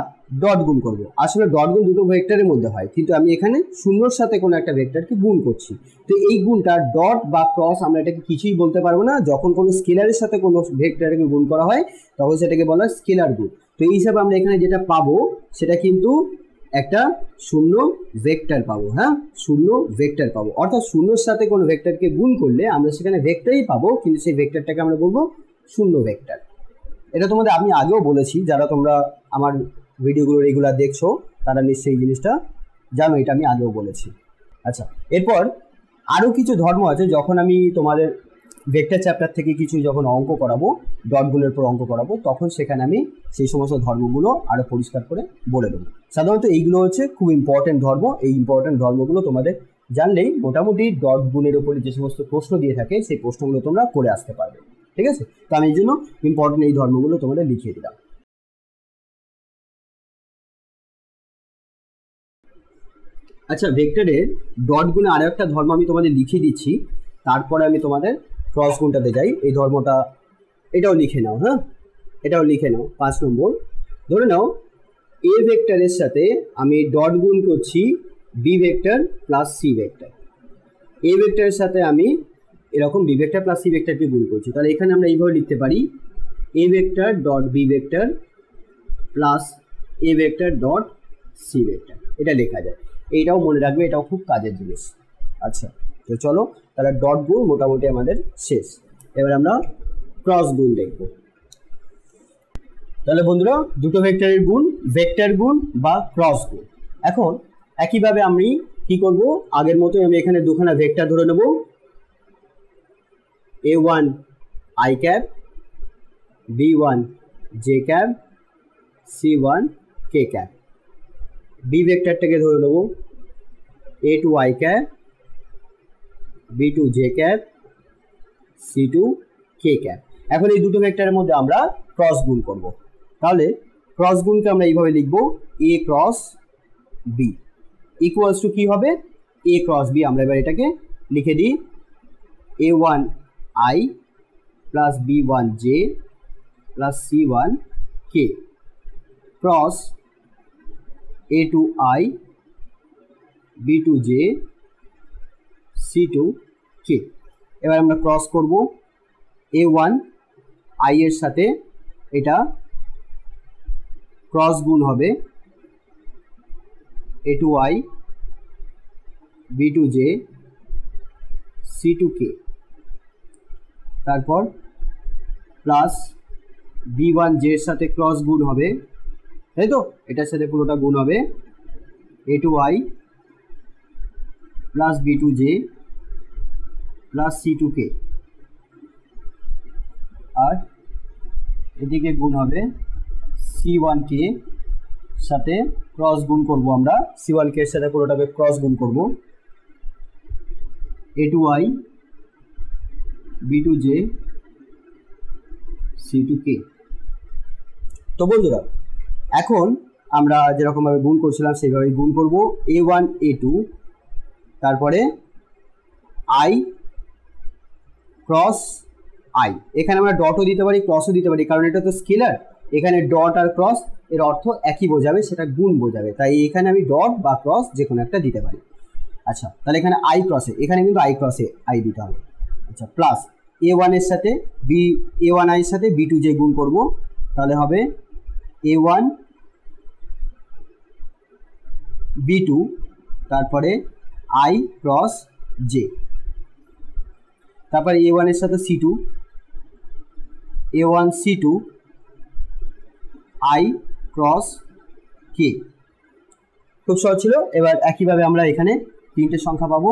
ডট গুণ করব। আসলে ডট গুণ দুটো ভেক্টরের মধ্যে হয়, কিন্তু আমি এখানে শূন্যর সাথে কোনো একটা ভেক্টরকে গুণ করছি। তো এই গুণটা ডট বা ক্রস আমরা এটাকে কিছুই বলতে পারবো না। যখন কোনো স্কেলারের সাথে কোনো ভেক্টরকে গুণ করা হয় তখন সেটাকে বলা হয় স্কেলার গুণ। তো এই হিসাবে আমরা এখানে যেটা পাবো সেটা কিন্তু একটা শূন্য ভেক্টর পাবো। হ্যাঁ, শূন্য ভেক্টর পাবো, অর্থাৎ শূন্যর সাথে কোনো ভেক্টরকে গুণ করলে আমরা সেখানে ভেক্টরই পাবো, কিন্তু সেই ভেক্টরটাকে আমরা বলবো শূন্য ভেক্টর। এটা তোমাদের আমি আগেও বলেছি, যারা তোমরা আমার ভিডিওগুলো রেগুলার দেখছো তারা নিশ্চয়ই এই জিনিসটা জানো, এটা আমি আগেও বলেছি। আচ্ছা, এরপর আরও কিছু ধর্ম আছে। যখন আমি তোমাদের ভেক্টর চ্যাপ্টার থেকে কিছু যখন অঙ্ক করাবো, ডট গুণের পর অঙ্ক করাবো, তখন সেখানে আমি সেই সমস্ত ধর্মগুলো আরও পরিষ্কার করে বলে দেবো। সাধারণত এইগুলো হচ্ছে খুব ইম্পর্টেন্ট ধর্ম। এই ইম্পর্টেন্ট ধর্মগুলো তোমাদের জানলেই মোটামুটি ডট গুণের উপরে যে সমস্ত প্রশ্ন দিয়ে থাকে সেই প্রশ্নগুলো তোমরা করে আসতে পারবে। ঠিক আছে, তো আমি এই জন্য ইম্পর্টেন্ট এই ধর্মগুলো তোমাদের লিখিয়ে দিলাম। আচ্ছা, ভেক্টরের ডট গুণে আরও একটা ধর্ম আমি তোমাদের লিখিয়ে দিচ্ছি, তারপরে আমি তোমাদের ক্রস গুণটাতে যাই। এই ধর্মটা এটাও লিখে নাও, হ্যাঁ এটাও লিখে নাও। 5 নম্বর, ধরে নাও এ ভেক্টরের সাথে আমি ডট গুণ করছি b vector plus c vector. A ভেক্টরের সাথে আমি এরকম বি ভেক্টর প্লাস সি ভেক্টরকে গুণ করছি, তাহলে এখানে আমরা এইভাবে লিখতে পারি A vector dot B vector plus A vector dot C vector, এটা লেখা যায়। এইটাও মনে রাখবে, এটাও খুব কাজের জিনিস। আচ্ছা, তো চলো তাহলে ডট গুণ মোটামুটি আমাদের শেষ। এবার আমরা ক্রস গুণ দেখব। তাহলে বন্ধুরা দুটো ভেক্টরের গুণ ভেক্টর গুণ বা ক্রস গুণ। এখন একইভাবে আমি কি করব, আগের মতোই আমি এখানে দুখানা ভেক্টর ধরে নেব, a1 i cap, b1 j cap, c1 k cap. B ভেক্টরটাকে ধরে নেব a2 i cap, b2 j cap, c2 k cap. এখন এই দুটো ভেক্টরের মধ্যে আমরা ক্রস গুণ করব। তাহলে ক্রস গুণকে আমরা এইভাবে লিখব a cross b equals to কি হবে, a ক্রস b। আমরা এবার এটাকে লিখে দিই a1 i plus b1 j plus c1 k cross a2 i b2 j c2 k। এবার আমরা ক্রস করব a1 i এর সাথে, এটা ক্রস গুণ হবে a2 i b2 j c2 k, তারপর প্লাস b1 j এর সাথে ক্রস গুণ হবে, তাই তো এটার সাথে পুরোটা গুণ হবে a2 i plus b2 j plus c2 k, আর এদিকে গুণ হবে c1 k সাথে ক্রস গুণ করব আমরা, c1 k এর সাথে পুরোটাকে ক্রস গুণ করব a2 i b2 j c2 k। তো বন্ধুরা এখন আমরা যেরকমভাবে গুণ করছিলাম সেইভাবে গুণ করব a1 a2, তারপরে i ক্রস i। এখানে আমরা ডটও দিতে পারি ক্রসও দিতে পারি, কারণ এটা তো স্কেলার, এখানে ডট আর ক্রস এর অর্থ একই বোঝাবে, সেটা গুণ বোঝাবে, তাই এখানে আমি ডট বা ক্রস যে কোনো একটা দিতে পারি। আচ্ছা, তাহলে এখানে i ক্রসে, এখানে কিন্তু i ক্রসে i দিতে হবে। আচ্ছা, প্লাস a1 এর সাথে a1 i এর সাথে b2 j গুণ করব, তাহলে হবে a1 b2, তারপরে i ক্রস j, তারপরে a1 এর সাথে c2, a1 c2 i cross k। খুব সহজ ছিল। এবার একইভাবে আমরা এখানে তিনটে সংখ্যা পাবো,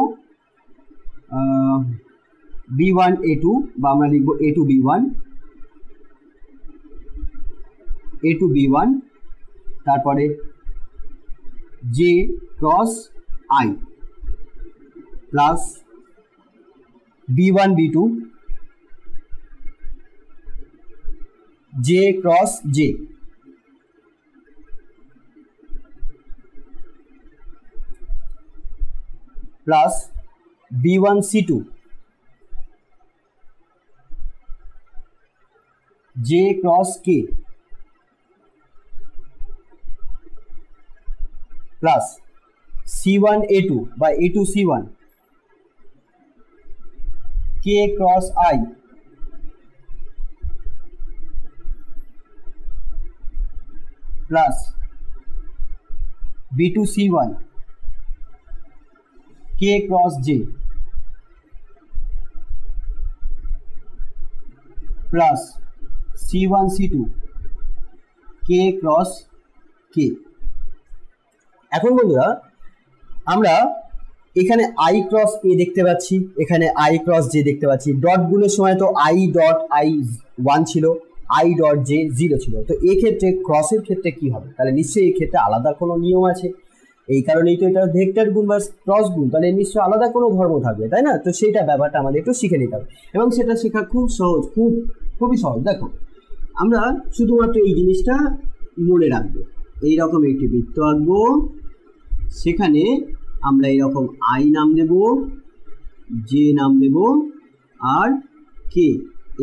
b1 a2 বা আমরা লিখব a2 b1, a2 b1, তারপরে j cross i plus b1 b2 j cross j plus b1 c2 j cross k plus c1 a2 বা a2 c1 k cross i plus b2 c1 k cross j plus c1 c2 k cross k। এখন বন্ধুরা আমরা এখানে i cross a দেখতে পাচ্ছি, এখানে i cross j দেখতে পাচ্ছি। ডট গুণের সময় তো i ডট i 1 ছিল, i ডট j 0 ছিল। তো এই ক্ষেত্রে ক্রসের ক্ষেত্রে কি হবে? তাহলে নিশ্চয়ই এই ক্ষেত্রে আলাদা কোনো নিয়ম আছে, এই কারণেই তো এটা ভেক্টর গুণ বা ক্রস গুণ, তাহলে নিশ্চয়ই আলাদা কোনো ধর্ম থাকবে, তাই না? তো সেইটা ব্যাপারটা আমাদের একটু শিখে নিতে হবে, এবং সেটা শেখা খুব সহজ, খুবই সহজ। দেখো আমরা শুধুমাত্র এই জিনিসটা মনে রাখবো, এইরকম একটি বৃত্ত আঁকবো, সেখানে আমরা এইরকম i নাম দেব, j নাম দেব, আর k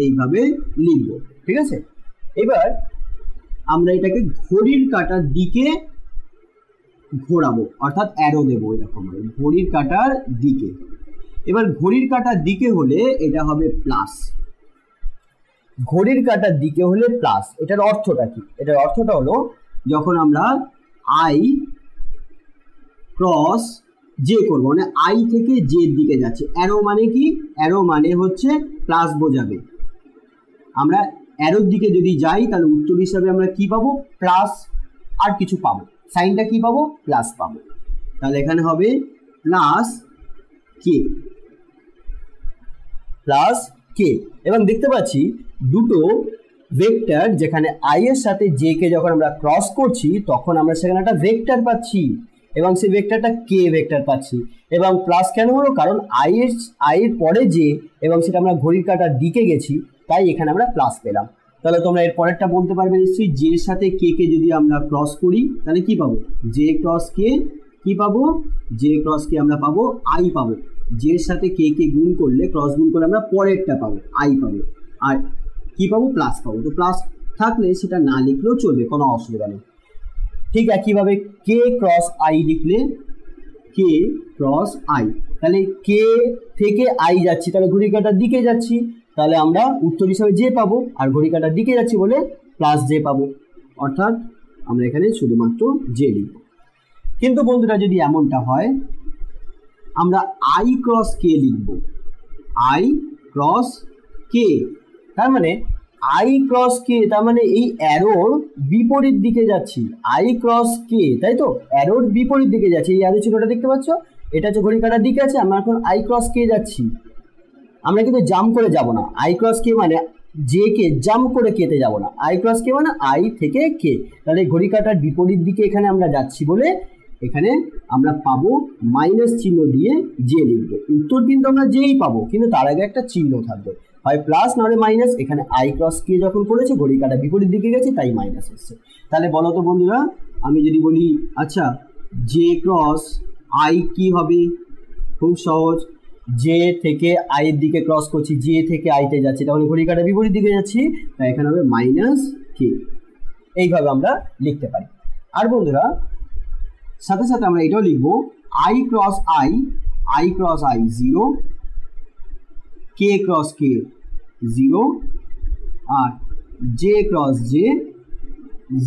এইভাবে লিখব, ঠিক আছে। এবার আমরা এটাকে ঘড়ির কাঁটার দিকে ঘোরাবো, অর্থাৎ অ্যারো দেবো এরকম ভাবে ঘড়ির কাঁটার দিকে। এবার ঘড়ির কাঁটার দিকে হলে এটা হবে প্লাস, ঘড়ির কাঁটার দিকে হলে প্লাস। এটার অর্থটা কি? এটার অর্থটা হলো যখন আমরা আই ক্রস জে করবো, মানে আই থেকে জে এর দিকে যাচ্ছে। অ্যারো মানে কি? অ্যারো মানে হচ্ছে প্লাস বোঝাবে। আমরা অ্যারোর দিকে যদি যাই তাহলে উত্তর হিসাবে আমরা কি পাবো? প্লাস, আর কিছু পাবো, সাইনটা কি পাবো? প্লাস পাবো। তাহলে এখানে হবে প্লাস কে, প্লাস কে। এবং দেখতে পাচ্ছি দুটো ভেক্টর, যেখানে আই এর সাথে জে কে যখন আমরা ক্রস করছি তখন আমরা সেখানে একটা ভেক্টর পাচ্ছি, এবং সেই ভেক্টরটা কে ভেক্টর পাচ্ছি। এবং প্লাস কেন হলো? কারণ আই এর পরে জে, এবং সেটা আমরা ঘড়ির কাঁটার দিকে গেছি, তাই এখানে আমরা প্লাস পেলাম। তাহলে তোমরা এর পরেরটা বলতে পারবে নিশ্চয়ই, জে এর সাথে কে কে যদি আমরা ক্রস করি তাহলে কি পাবো? জে ক্রস কে কি পাবো? জে ক্রস কে আমরা পাবো আই পাবো। জে এর সাথে কে কে গুণ করলে, ক্রস গুণ করলে আমরা পরেরটা পাবো, আই পাবো। আর কি পাবো? প্লাস পাবো। তো প্লাস থাকলে সেটা না লিখলেও চলবে, কোনো অসুবিধা নেই। ঠিক একইভাবে কে ক্রস আই লিখলে, কে ক্রস আই, তাহলে কে থেকে আই যাচ্ছি, তাহলে ঘড়ির কাঁটার দিকে যাচ্ছি, তাহলে আমরা উত্তর হিসাবে জে পাবো, আর ঘড়ির কাঁটার দিকে যাচ্ছি বলে প্লাস জে পাবো, অর্থাৎ আমরা এখানে শুধুমাত্র জে লিখব। কিন্তু বন্ধুরা যদি এমনটা হয়, আমরা আই ক্রস কে লিখব, আই ক্রস কে, তার মানে আই ক্রস কে, তার মানে এই অ্যারোর বিপরীত দিকে যাচ্ছি। আই ক্রস কে, তাই তো, অ্যারোর বিপরীত দিকে যাচ্ছি। এই অ্যারো চিহ্নটা দেখতে পাচ্ছ, এটা হচ্ছে ঘড়ির কাঁটার দিকে আছে, আমরা এখন আই ক্রস কে যাচ্ছি। আমরা কিন্তু জাম্প করে যাব না, আই ক্রস কে মানে জে কে জাম্প করে কেতে যাব না, আই ক্রস কে মানে আই থেকে কে। তাহলে ঘড়ি কাঁটার বিপরীত দিকে এখানে আমরা যাচ্ছি বলে এখানে আমরা পাবো মাইনাস চিহ্ন দিয়ে জে লিখবো। উত্তর কিন্তু আমরা জেই পাবো, কিন্তু তার আগে একটা চিহ্ন থাকবে, হয় প্লাস না হলে মাইনাস। এখানে আই ক্রস কে যখন করেছে ঘড়ি কাঁটা বিপরীত দিকে গেছে, তাই মাইনাস এসছে। তাহলে বলো তো বন্ধুরা, আমি যদি বলি আচ্ছা জে ক্রস আই কি হবে? খুব সহজ, জে থেকে আই এর দিকে ক্রস করছি, জে থেকে আইতে যাচ্ছি, তাহলে ঘড়ি কাঁটা বিপরীত দিকে যাচ্ছি, তাই এখানে হবে মাইনাস কে। এইভাবে আমরা লিখতে পারি। আর বন্ধুরা সাথে সাথে আমরা এটাও লিখবো, I cross I, I cross I 0, K cross K 0, আর জে ক্রস জে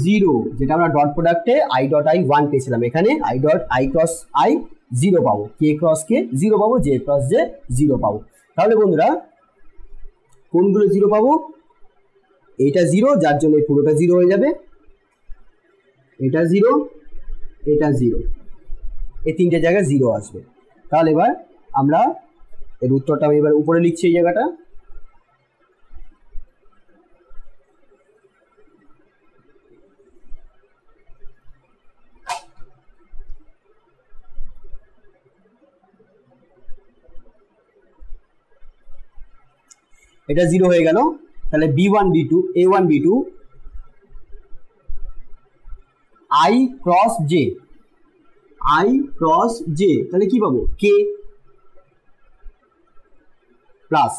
0, যেটা আমরা ডট প্রোডাক্টে আই ডট আই 1 পেয়েছিলাম, এখানে I dot I cross I 0 পাবো, কে ক্রস কে 0 পাবো, জে ক্রস জে 0 পাবো। তাহলে বন্ধুরা কোনগুলো 0 পাবো? এইটা 0, যার জন্য পুরোটা 0 হয়ে যাবে, এটা 0, এটা 0, এই তিনটে জায়গায় 0 আসবে। তাহলে এবার আমরা এর উত্তরটা আমি এবার উপরে লিখছি, এই জায়গাটা। এটা 0 হয়ে গেল। তাহলে B1 B2 A1 B2 I cross J, I cross J, তাহলে কি পাবো? K প্লাস,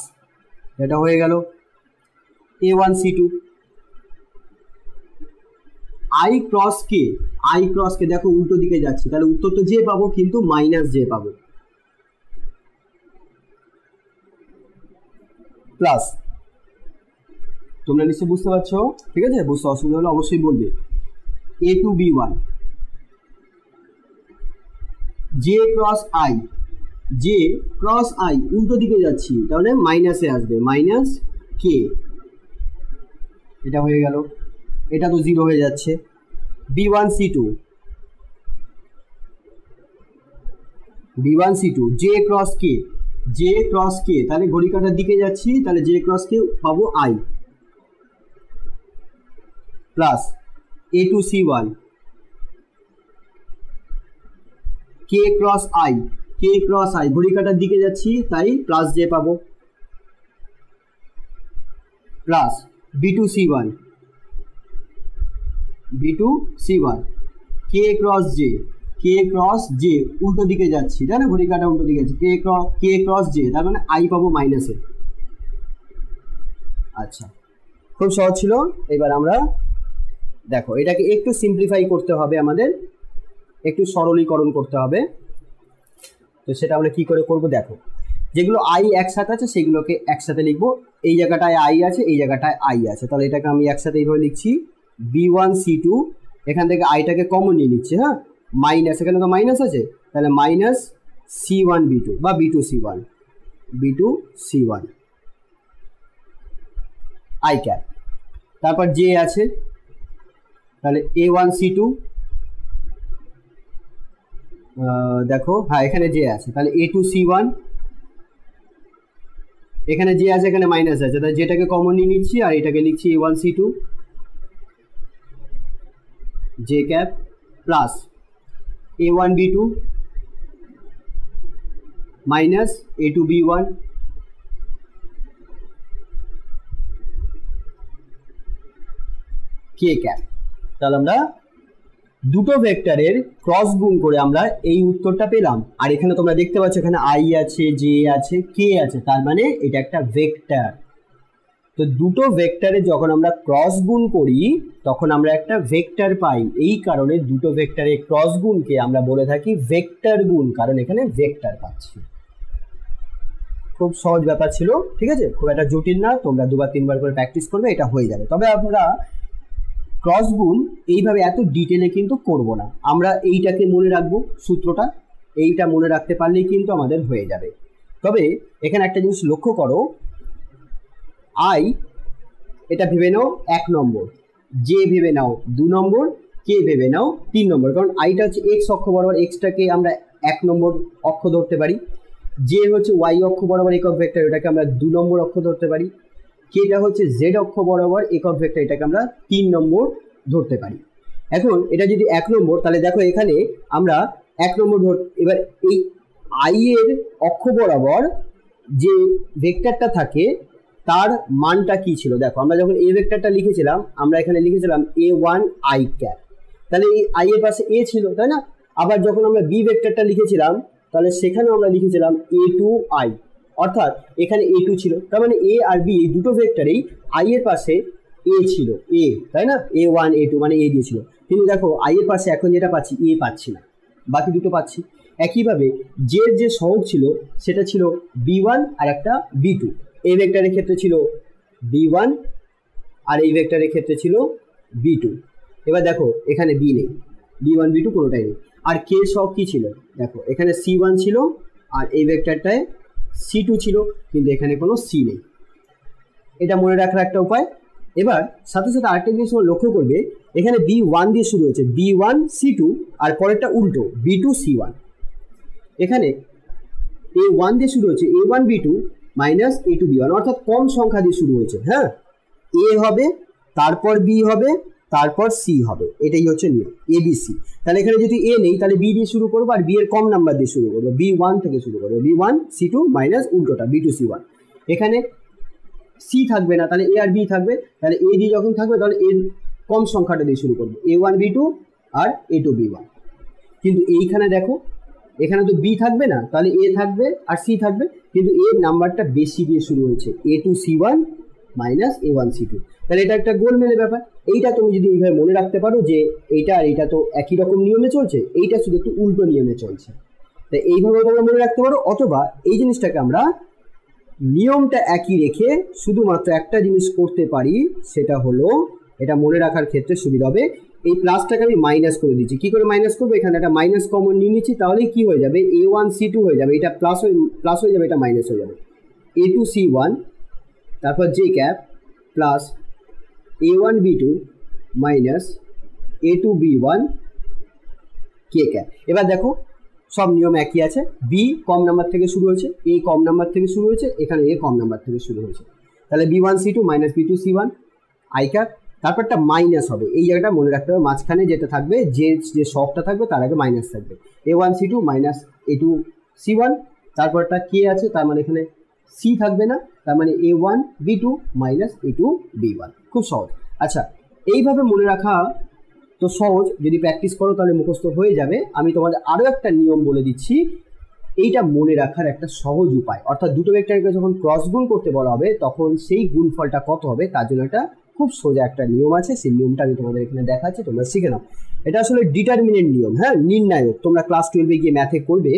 এটা হয়ে গেল A1 C2 I cross K, I cross K, দেখো উল্টো দিকে যাচ্ছে, তাহলে উত্তর তো J পাবো, কিন্তু মাইনাস J পাবো, প্লাস। তোমরা নিশ্চয়ই বুঝতে পারছো, ঠিক আছে? বুঝতে অসুবিধা হলে অবশ্যই বলবে। A2 B1 J cross I, J cross I, উল্টো দিকে যাচ্ছি, তাহলে মাইনাসে আসবে, মাইনাস K, এটা হয়ে গেল। এটা তো 0 হয়ে যাচ্ছে। B1 C2 B1 C2 J cross K, J cross K, তাহলে ঘড়ি কাঁটার দিকে যাচ্ছি, তাহলে J ক্রস K পাবো I, plus A2 C1 K cross I, K cross I, ঘড়ি কাঁটার দিকে যাচ্ছি, তাই প্লাস J পাবো, plus B2 C1 B2 C1 K cross J, K cross J, উল্টো দিকে যাচ্ছি, তাই না? ঘড়ি কাঁটা উল্টো দিকে যাচ্ছে, K ক্রস J, তার মানে I পাবো মাইনাসে, আচ্ছা, খুব সহজ ছিল। এবার আমরা দেখো এটাকে একটু সিম্পলিফাই করতে হবে, আমাদের একটু সরলীকরণ করতে হবে। তো সেটা আমরা কি করে করব, দেখো যেগুলো আই একসাথে আছে সেগুলোকে একসাথে লিখবো। এই জায়গাটায় আই আছে, এই জায়গাটায় আই আছে, তাহলে এটাকে আমি একসাথে এইভাবে লিখছি B1 C2। এখান থেকে আইটাকে কমন নিয়ে নিচ্ছি, হ্যাঁ, মাইনাস, এখানে তো মাইনাস আছে, তাহলে মাইনাস C1 B2 বা B2 C1, B2 C1 i cap. তারপর জে আছে, তাহলে A1 C2, দেখো হ্যাঁ এখানে জে আছে, তাহলে A2 C1, এখানে যে আছে এখানে মাইনাস আছে, তাহলে যেটাকে কমন নিয়ে নিচ্ছি আর এটাকে লিখছি A1 C2 J cap plus A1 B2 minus A2 B1 কে ক্যাপ। তাহলে আমরা দুটো ভেক্টরের ক্রস গুণ করে আমরা এই উত্তরটা পেলাম। আর এখানে তোমরা দেখতে পাচ্ছ এখানে আই আছে, জে আছে, কে আছে, তার মানে এটা একটা ভেক্টর। তো দুটো ভেক্টরে যখন আমরা ক্রস গুণ করি তখন আমরা একটা ভেক্টর পাই। এই কারণে দুটো ভেক্টরের ক্রস গুণকে আমরা বলে থাকি ভেক্টর গুণ, কারণ এখানে ভেক্টর পাচ্ছি। খুব সহজ ব্যাপার ছিল, ঠিক আছে, খুব একটা জটিল না, তোমরা দুবার তিনবার করে প্র্যাকটিস করবে, এটা হয়ে যাবে। তবে আমরা ক্রস গুণ এইভাবে এত ডিটেলে কিন্তু করব না, আমরা এইটাকে মনে রাখবো, সূত্রটা এইটা মনে রাখতে পারলেই কিন্তু আমাদের হয়ে যাবে। তবে এখানে একটা জিনিস লক্ষ্য করো, আই এটা ভেবে নাও 1 নম্বর, জে ভেবে নাও 2 নম্বর, কে ভেবে নাও 3 নম্বর, কারণ আইটা হচ্ছে এক্স অক্ষ বরাবর, এক্সটাকে আমরা 1 নম্বর অক্ষ ধরতে পারি। জে হচ্ছে ওয়াই অক্ষ বরাবর একক ভেক্টর, এটাকে আমরা 2 নম্বর অক্ষ ধরতে পারি। কেটা হচ্ছে জেড অক্ষ বরাবর একক ভেক্টর, এটাকে আমরা 3 নম্বর ধরতে পারি। এখন এটা যদি 1 নম্বর, তাহলে দেখো এখানে আমরা 1 নম্বর এবার এই আই এর অক্ষ বরাবর যে ভেক্টরটা থাকে তার মানটা কি ছিল, দেখো আমরা যখন এ ভেক্টরটা লিখেছিলাম আমরা এখানে লিখেছিলাম A1 আই ক্যাপ, তাহলে এই আই এর পাশে এ ছিল, তাই না? আবার যখন আমরা বি ভেক্টরটা লিখেছিলাম তাহলে সেখানেও আমরা লিখেছিলাম A2 আই, অর্থাৎ এখানে A2 ছিল, তার মানে এ আর বি এই দুটো ভেক্টরেই আই এর পাশে এ ছিল, এ, তাই না? A1 A2 মানে এ দিয়েছিল, কিন্তু দেখো আই এর পাশে এখন যেটা পাচ্ছি এ পাচ্ছি না, বাকি দুটো পাচ্ছি। একইভাবে জের যে সহগ ছিল সেটা ছিল B1 আর একটা B2, এই ভেক্টরের ক্ষেত্রে ছিল B1 আর এই ভেক্টরের ক্ষেত্রে ছিল B2। এবার দেখো এখানে বি নেই, B1 B2 কোনোটাই নেই। আর কে সহগ কি ছিল, দেখো এখানে C1 ছিল আর এই ভেক্টরটায় C2 ছিল, কিন্তু এখানে কোনো সি নেই। এটা মনে রাখার একটা উপায়। এবার সাথে সাথে আরেকটা জিনিস লক্ষ্য করবে, এখানে B1 দিয়ে শুরু হয়েছে, B1 C2 আর পরেরটা উল্টো B2 C1। এখানে A1 দিয়ে শুরু হয়েছে A1 B2 minus A2 B1, অর্থাৎ কম সংখ্যা দিয়ে শুরু হয়েছে, হ্যাঁ, এ হবে, তারপর বি হবে, তারপর সি হবে, এটাই হচ্ছে নিয়ম ABC। তাহলে এখানে যদি এ নেই তাহলে বি দিয়ে শুরু করবো, আর বি এর কম নাম্বার দিয়ে শুরু করবো, B1 থেকে শুরু করবো, B1 C2 মাইনাস উল্টোটা B2 C1। এখানে সি থাকবে না, তাহলে এ আর বি থাকবে, তাহলে এ দিয়ে যখন থাকবে তাহলে এর কম সংখ্যাটা দিয়ে শুরু করবো, A1 B2 আর A2 B1। কিন্তু এইখানে দেখো এখানে তো বি থাকবে না, তাহলে এ থাকবে আর সি থাকবে, কিন্তু এর নাম্বারটা বেশি দিয়ে শুরু হয়েছে, A2 C1 minus A1 C2। তাহলে এটা একটা গোলমেলে ব্যাপার। এইটা তুমি যদি এইভাবে মনে রাখতে পারো যে এইটা আর এইটা তো একই রকম নিয়মে চলছে, এইটা শুধু একটু উল্টো নিয়মে চলছে, তাই এইভাবে তোমরা মনে রাখতে পারো। অথবা এই জিনিসটাকে আমরা নিয়মটা একই রেখে শুধুমাত্র একটা জিনিস করতে পারি, সেটা হলো এটা মনে রাখার ক্ষেত্রে সুবিধা হবে, এই প্লাসটাকে আমি মাইনাস করে দিচ্ছি। কি করে মাইনাস করবো, এখানে একটা মাইনাস কমন নিয়ে নিচ্ছি, তাহলেই কি হয়ে যাবে, A1 C2 হয়ে যাবে, এটা প্লাস হয়ে যাবে, এটা মাইনাস হয়ে যাবে, A2 C1 তারপর J cap plus A1 B2 minus A2 B1 কে ক্যাপ। এবার দেখো সব নিয়ম একই আছে, বি কম নাম্বার থেকে শুরু হয়েছে, এ কম নাম্বার থেকে শুরু হয়েছে, এখানে এ কম নাম্বার থেকে শুরু হয়েছে, তাহলে B1 C2 minus B2 C1 i cap, তারপরটা মাইনাস হবে, এই জায়গাটা মনে রাখতে হবে, মাঝখানে যেটা থাকবে যে সবটা থাকবে তার আগে মাইনাস থাকবে, A1 C2 minus A2 C1, তারপরটা কে আছে তার মানে এখানে সি থাকবে না, তার মানে A1 B2 minus A2 B1। খুব সহজ। আচ্ছা, এইভাবে মনে রাখা তো সহজ, যদি প্র্যাকটিস করো তাহলে মুখস্থ হয়ে যাবে। আমি তোমাদের আরও একটা নিয়ম বলে দিচ্ছি, এইটা মনে রাখার একটা সহজ উপায়, অর্থাৎ দুটো ভেক্টরকে যখন ক্রস গুণ করতে বলা হবে তখন সেই গুণফলটা কত হবে তার জন্য একটা খুব সোজা একটা নিয়ম আছে, সেই নিয়মটা আমি তোমাদের এখানে দেখাচ্ছি, তোমরা শিখে নাও। এটা আসলে ডিটারমিনেন্ট নিয়ম, হ্যাঁ, নির্ণায়ক। তোমরা ক্লাস 12-এ গিয়ে ম্যাথে করবে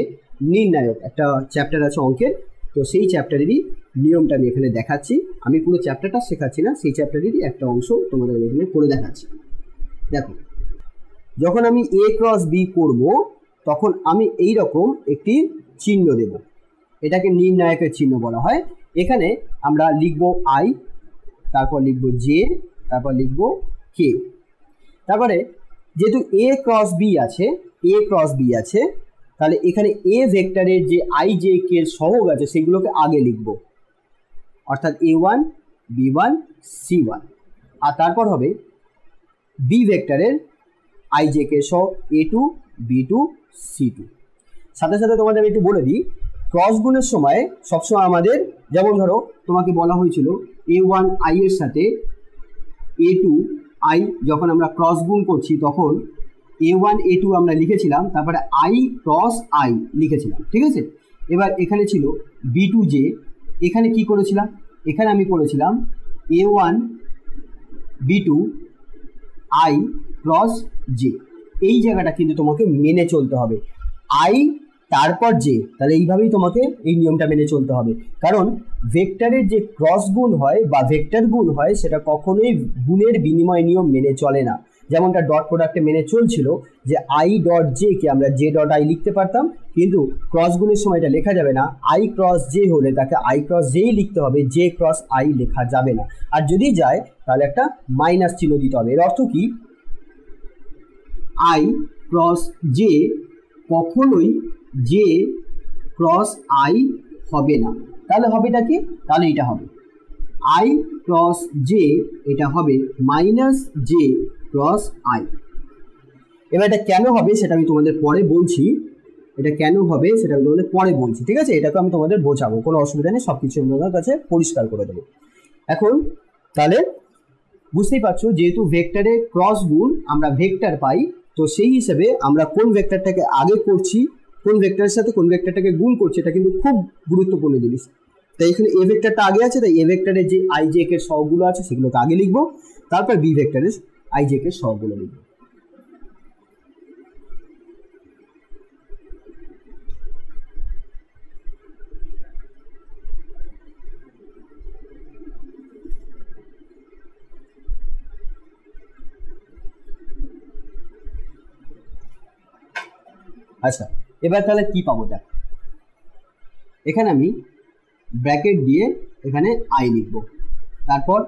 নির্ণায়ক, একটা চ্যাপ্টার আছে অঙ্কের, তো সেই চ্যাপ্টারেরই নিয়মটা আমি এখানে দেখাচ্ছি। আমি পুরো চ্যাপ্টারটা শেখাচ্ছি না, সেই চ্যাপ্টারেরই একটা অংশ তোমাদের এখানে করে দেখাচ্ছি। দেখো, যখন আমি এ ক্রস বি করব তখন আমি এই রকম একটি চিহ্ন দেব, এটাকে নির্ণায়কের চিহ্ন বলা হয়। এখানে আমরা লিখব আই, তারপর লিখব জে, তারপর লিখব কে। তারপরে যেহেতু এ ক্রস বি আছে, এ ক্রস বি আছে, তাহলে এখানে এ ভেক্টরের যে আই জে কে এর সহগ আছে সেগুলোকে আগে লিখব, অর্থাৎ A1 B1 C1। আর তারপর হবে বি ভেক্টরের আই জে কে সহগ A2 B2 C2। সাথে সাথে তোমাদের আমি একটু বলে দিই, ক্রস গুণের সময় সবসময় আমাদের, যেমন ধরো তোমাকে বলা হয়েছিল A1 I এর সাথে A2 I, যখন আমরা ক্রস গুণ করছি তখন A1 A2 আমরা লিখেছিলাম, তারপরে I ক্রস I লিখেছিলাম, ঠিক আছে। এবার এখানে ছিল B2 J, এখানে কি করেছিলাম, এখানে আমি করেছিলাম A1 B2 I cross J। এই জায়গাটা কিন্তু তোমাকে মেনে চলতে হবে, I তারপর J, তাহলে এইভাবেই তোমাকে এই নিয়মটা মেনে চলতে হবে। কারণ ভেক্টরের যে ক্রস গুণ হয় বা ভেক্টর গুণ হয় সেটা কখনোই গুণের বিনিময় নিয়ম মেনে চলে না। যেমনটা ডট প্রোডাক্টে মেনে চলছিল যে আই ডট জে কে আমরা জে ডট আই লিখতে পারতাম, কিন্তু ক্রস গুণের সময় এটা লেখা যাবে না। আই ক্রস জে হলে তাকে আই ক্রস জেই লিখতে হবে, জে ক্রস আই লেখা যাবে না। আর যদি যায় তাহলে একটা মাইনাস চিহ্ন দিতে হবে। এর অর্থ কি, আই ক্রস জে কখনোই জে ক্রস আই হবে না। তাহলে হবেটা কি, তাহলে এটা হবে আই ক্রস জে, এটা হবে মাইনাস জে ক্রস আই। এবার এটা কেন হবে সেটা আমি তোমাদের পরে বলছি, এটা কেন হবে সেটা আমি তোমাদের পরে বলছি, ঠিক আছে। এটাকে আমি তোমাদের বোঝাবো, কোনো অসুবিধা নেই, সব কিছু তোমাদের কাছে পরিষ্কার করে দেবো। এখন তাহলে বুঝতেই পারছো, যেহেতু ভেক্টরে ক্রস গুণ আমরা ভেক্টর পাই, তো সেই হিসেবে আমরা কোন ভেক্টরটাকে আগে করছি, কোন ভেক্টরের সাথে কোন ভেক্টরটাকে গুণ করছি, এটা কিন্তু খুব গুরুত্বপূর্ণ জিনিস। তাই এখানে এ ভেক্টরটা আগে আছে, তাই এ ভেক্টরের যে আই জে কে সহগগুলো আছে সেগুলোকে আগে লিখবো, তারপর বি ভেক্টরের আই জে কে সহগগুলো লিখবো। আচ্ছা, এবার তাহলে কি পাবো দেখ, এখানে আমি ব্র্যাকেট দিয়ে এখানে আই লিখব, তারপর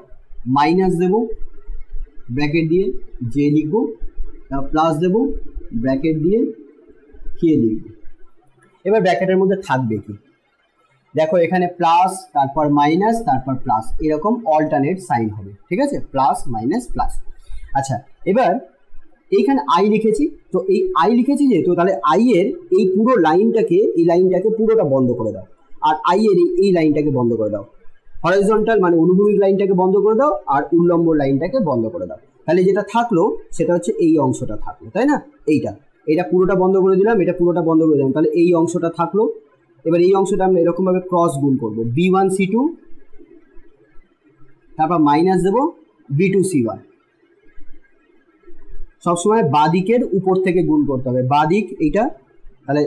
মাইনাস দেব, ব্র্যাকেট দিয়ে জে লিখব, তারপর প্লাস দেব, ব্র্যাকেট দিয়ে কে লিখব। এবার ব্র্যাকেটের মধ্যে থাকবে কি, দেখো এখানে প্লাস, তারপর মাইনাস, তারপর প্লাস, এরকম অল্টারনেট সাইন হবে, ঠিক আছে, প্লাস মাইনাস প্লাস। আচ্ছা, এবার এইখানে আই লিখেছি, তো এই আই লিখেছি যেহেতু, তাহলে আই এর এই পুরো লাইনটাকে, এই লাইনটাকে পুরোটা বন্ধ করে দাও, আর আই এর এই লাইনটাকে বন্ধ করে দাও। হরাইজন্টাল মানে অনুভূমিক লাইনটাকে বন্ধ করে দাও, আর উল্লম্ব লাইনটাকে বন্ধ করে দাও। তাহলে যেটা থাকলো সেটা হচ্ছে এই অংশটা থাকলো, তাই না, এইটা পুরোটা বন্ধ করে দিলাম, এটা পুরোটা বন্ধ করে দিলাম, তাহলে এই অংশটা থাকলো। এবার এই অংশটা আমরা এরকমভাবে ক্রস গুণ করবো, B1 C2, তারপর মাইনাস দেবো B2 C1। সবসময় বাদিকের উপর থেকে গুণ করতে হবে, বাদিক এইটা, তাহলে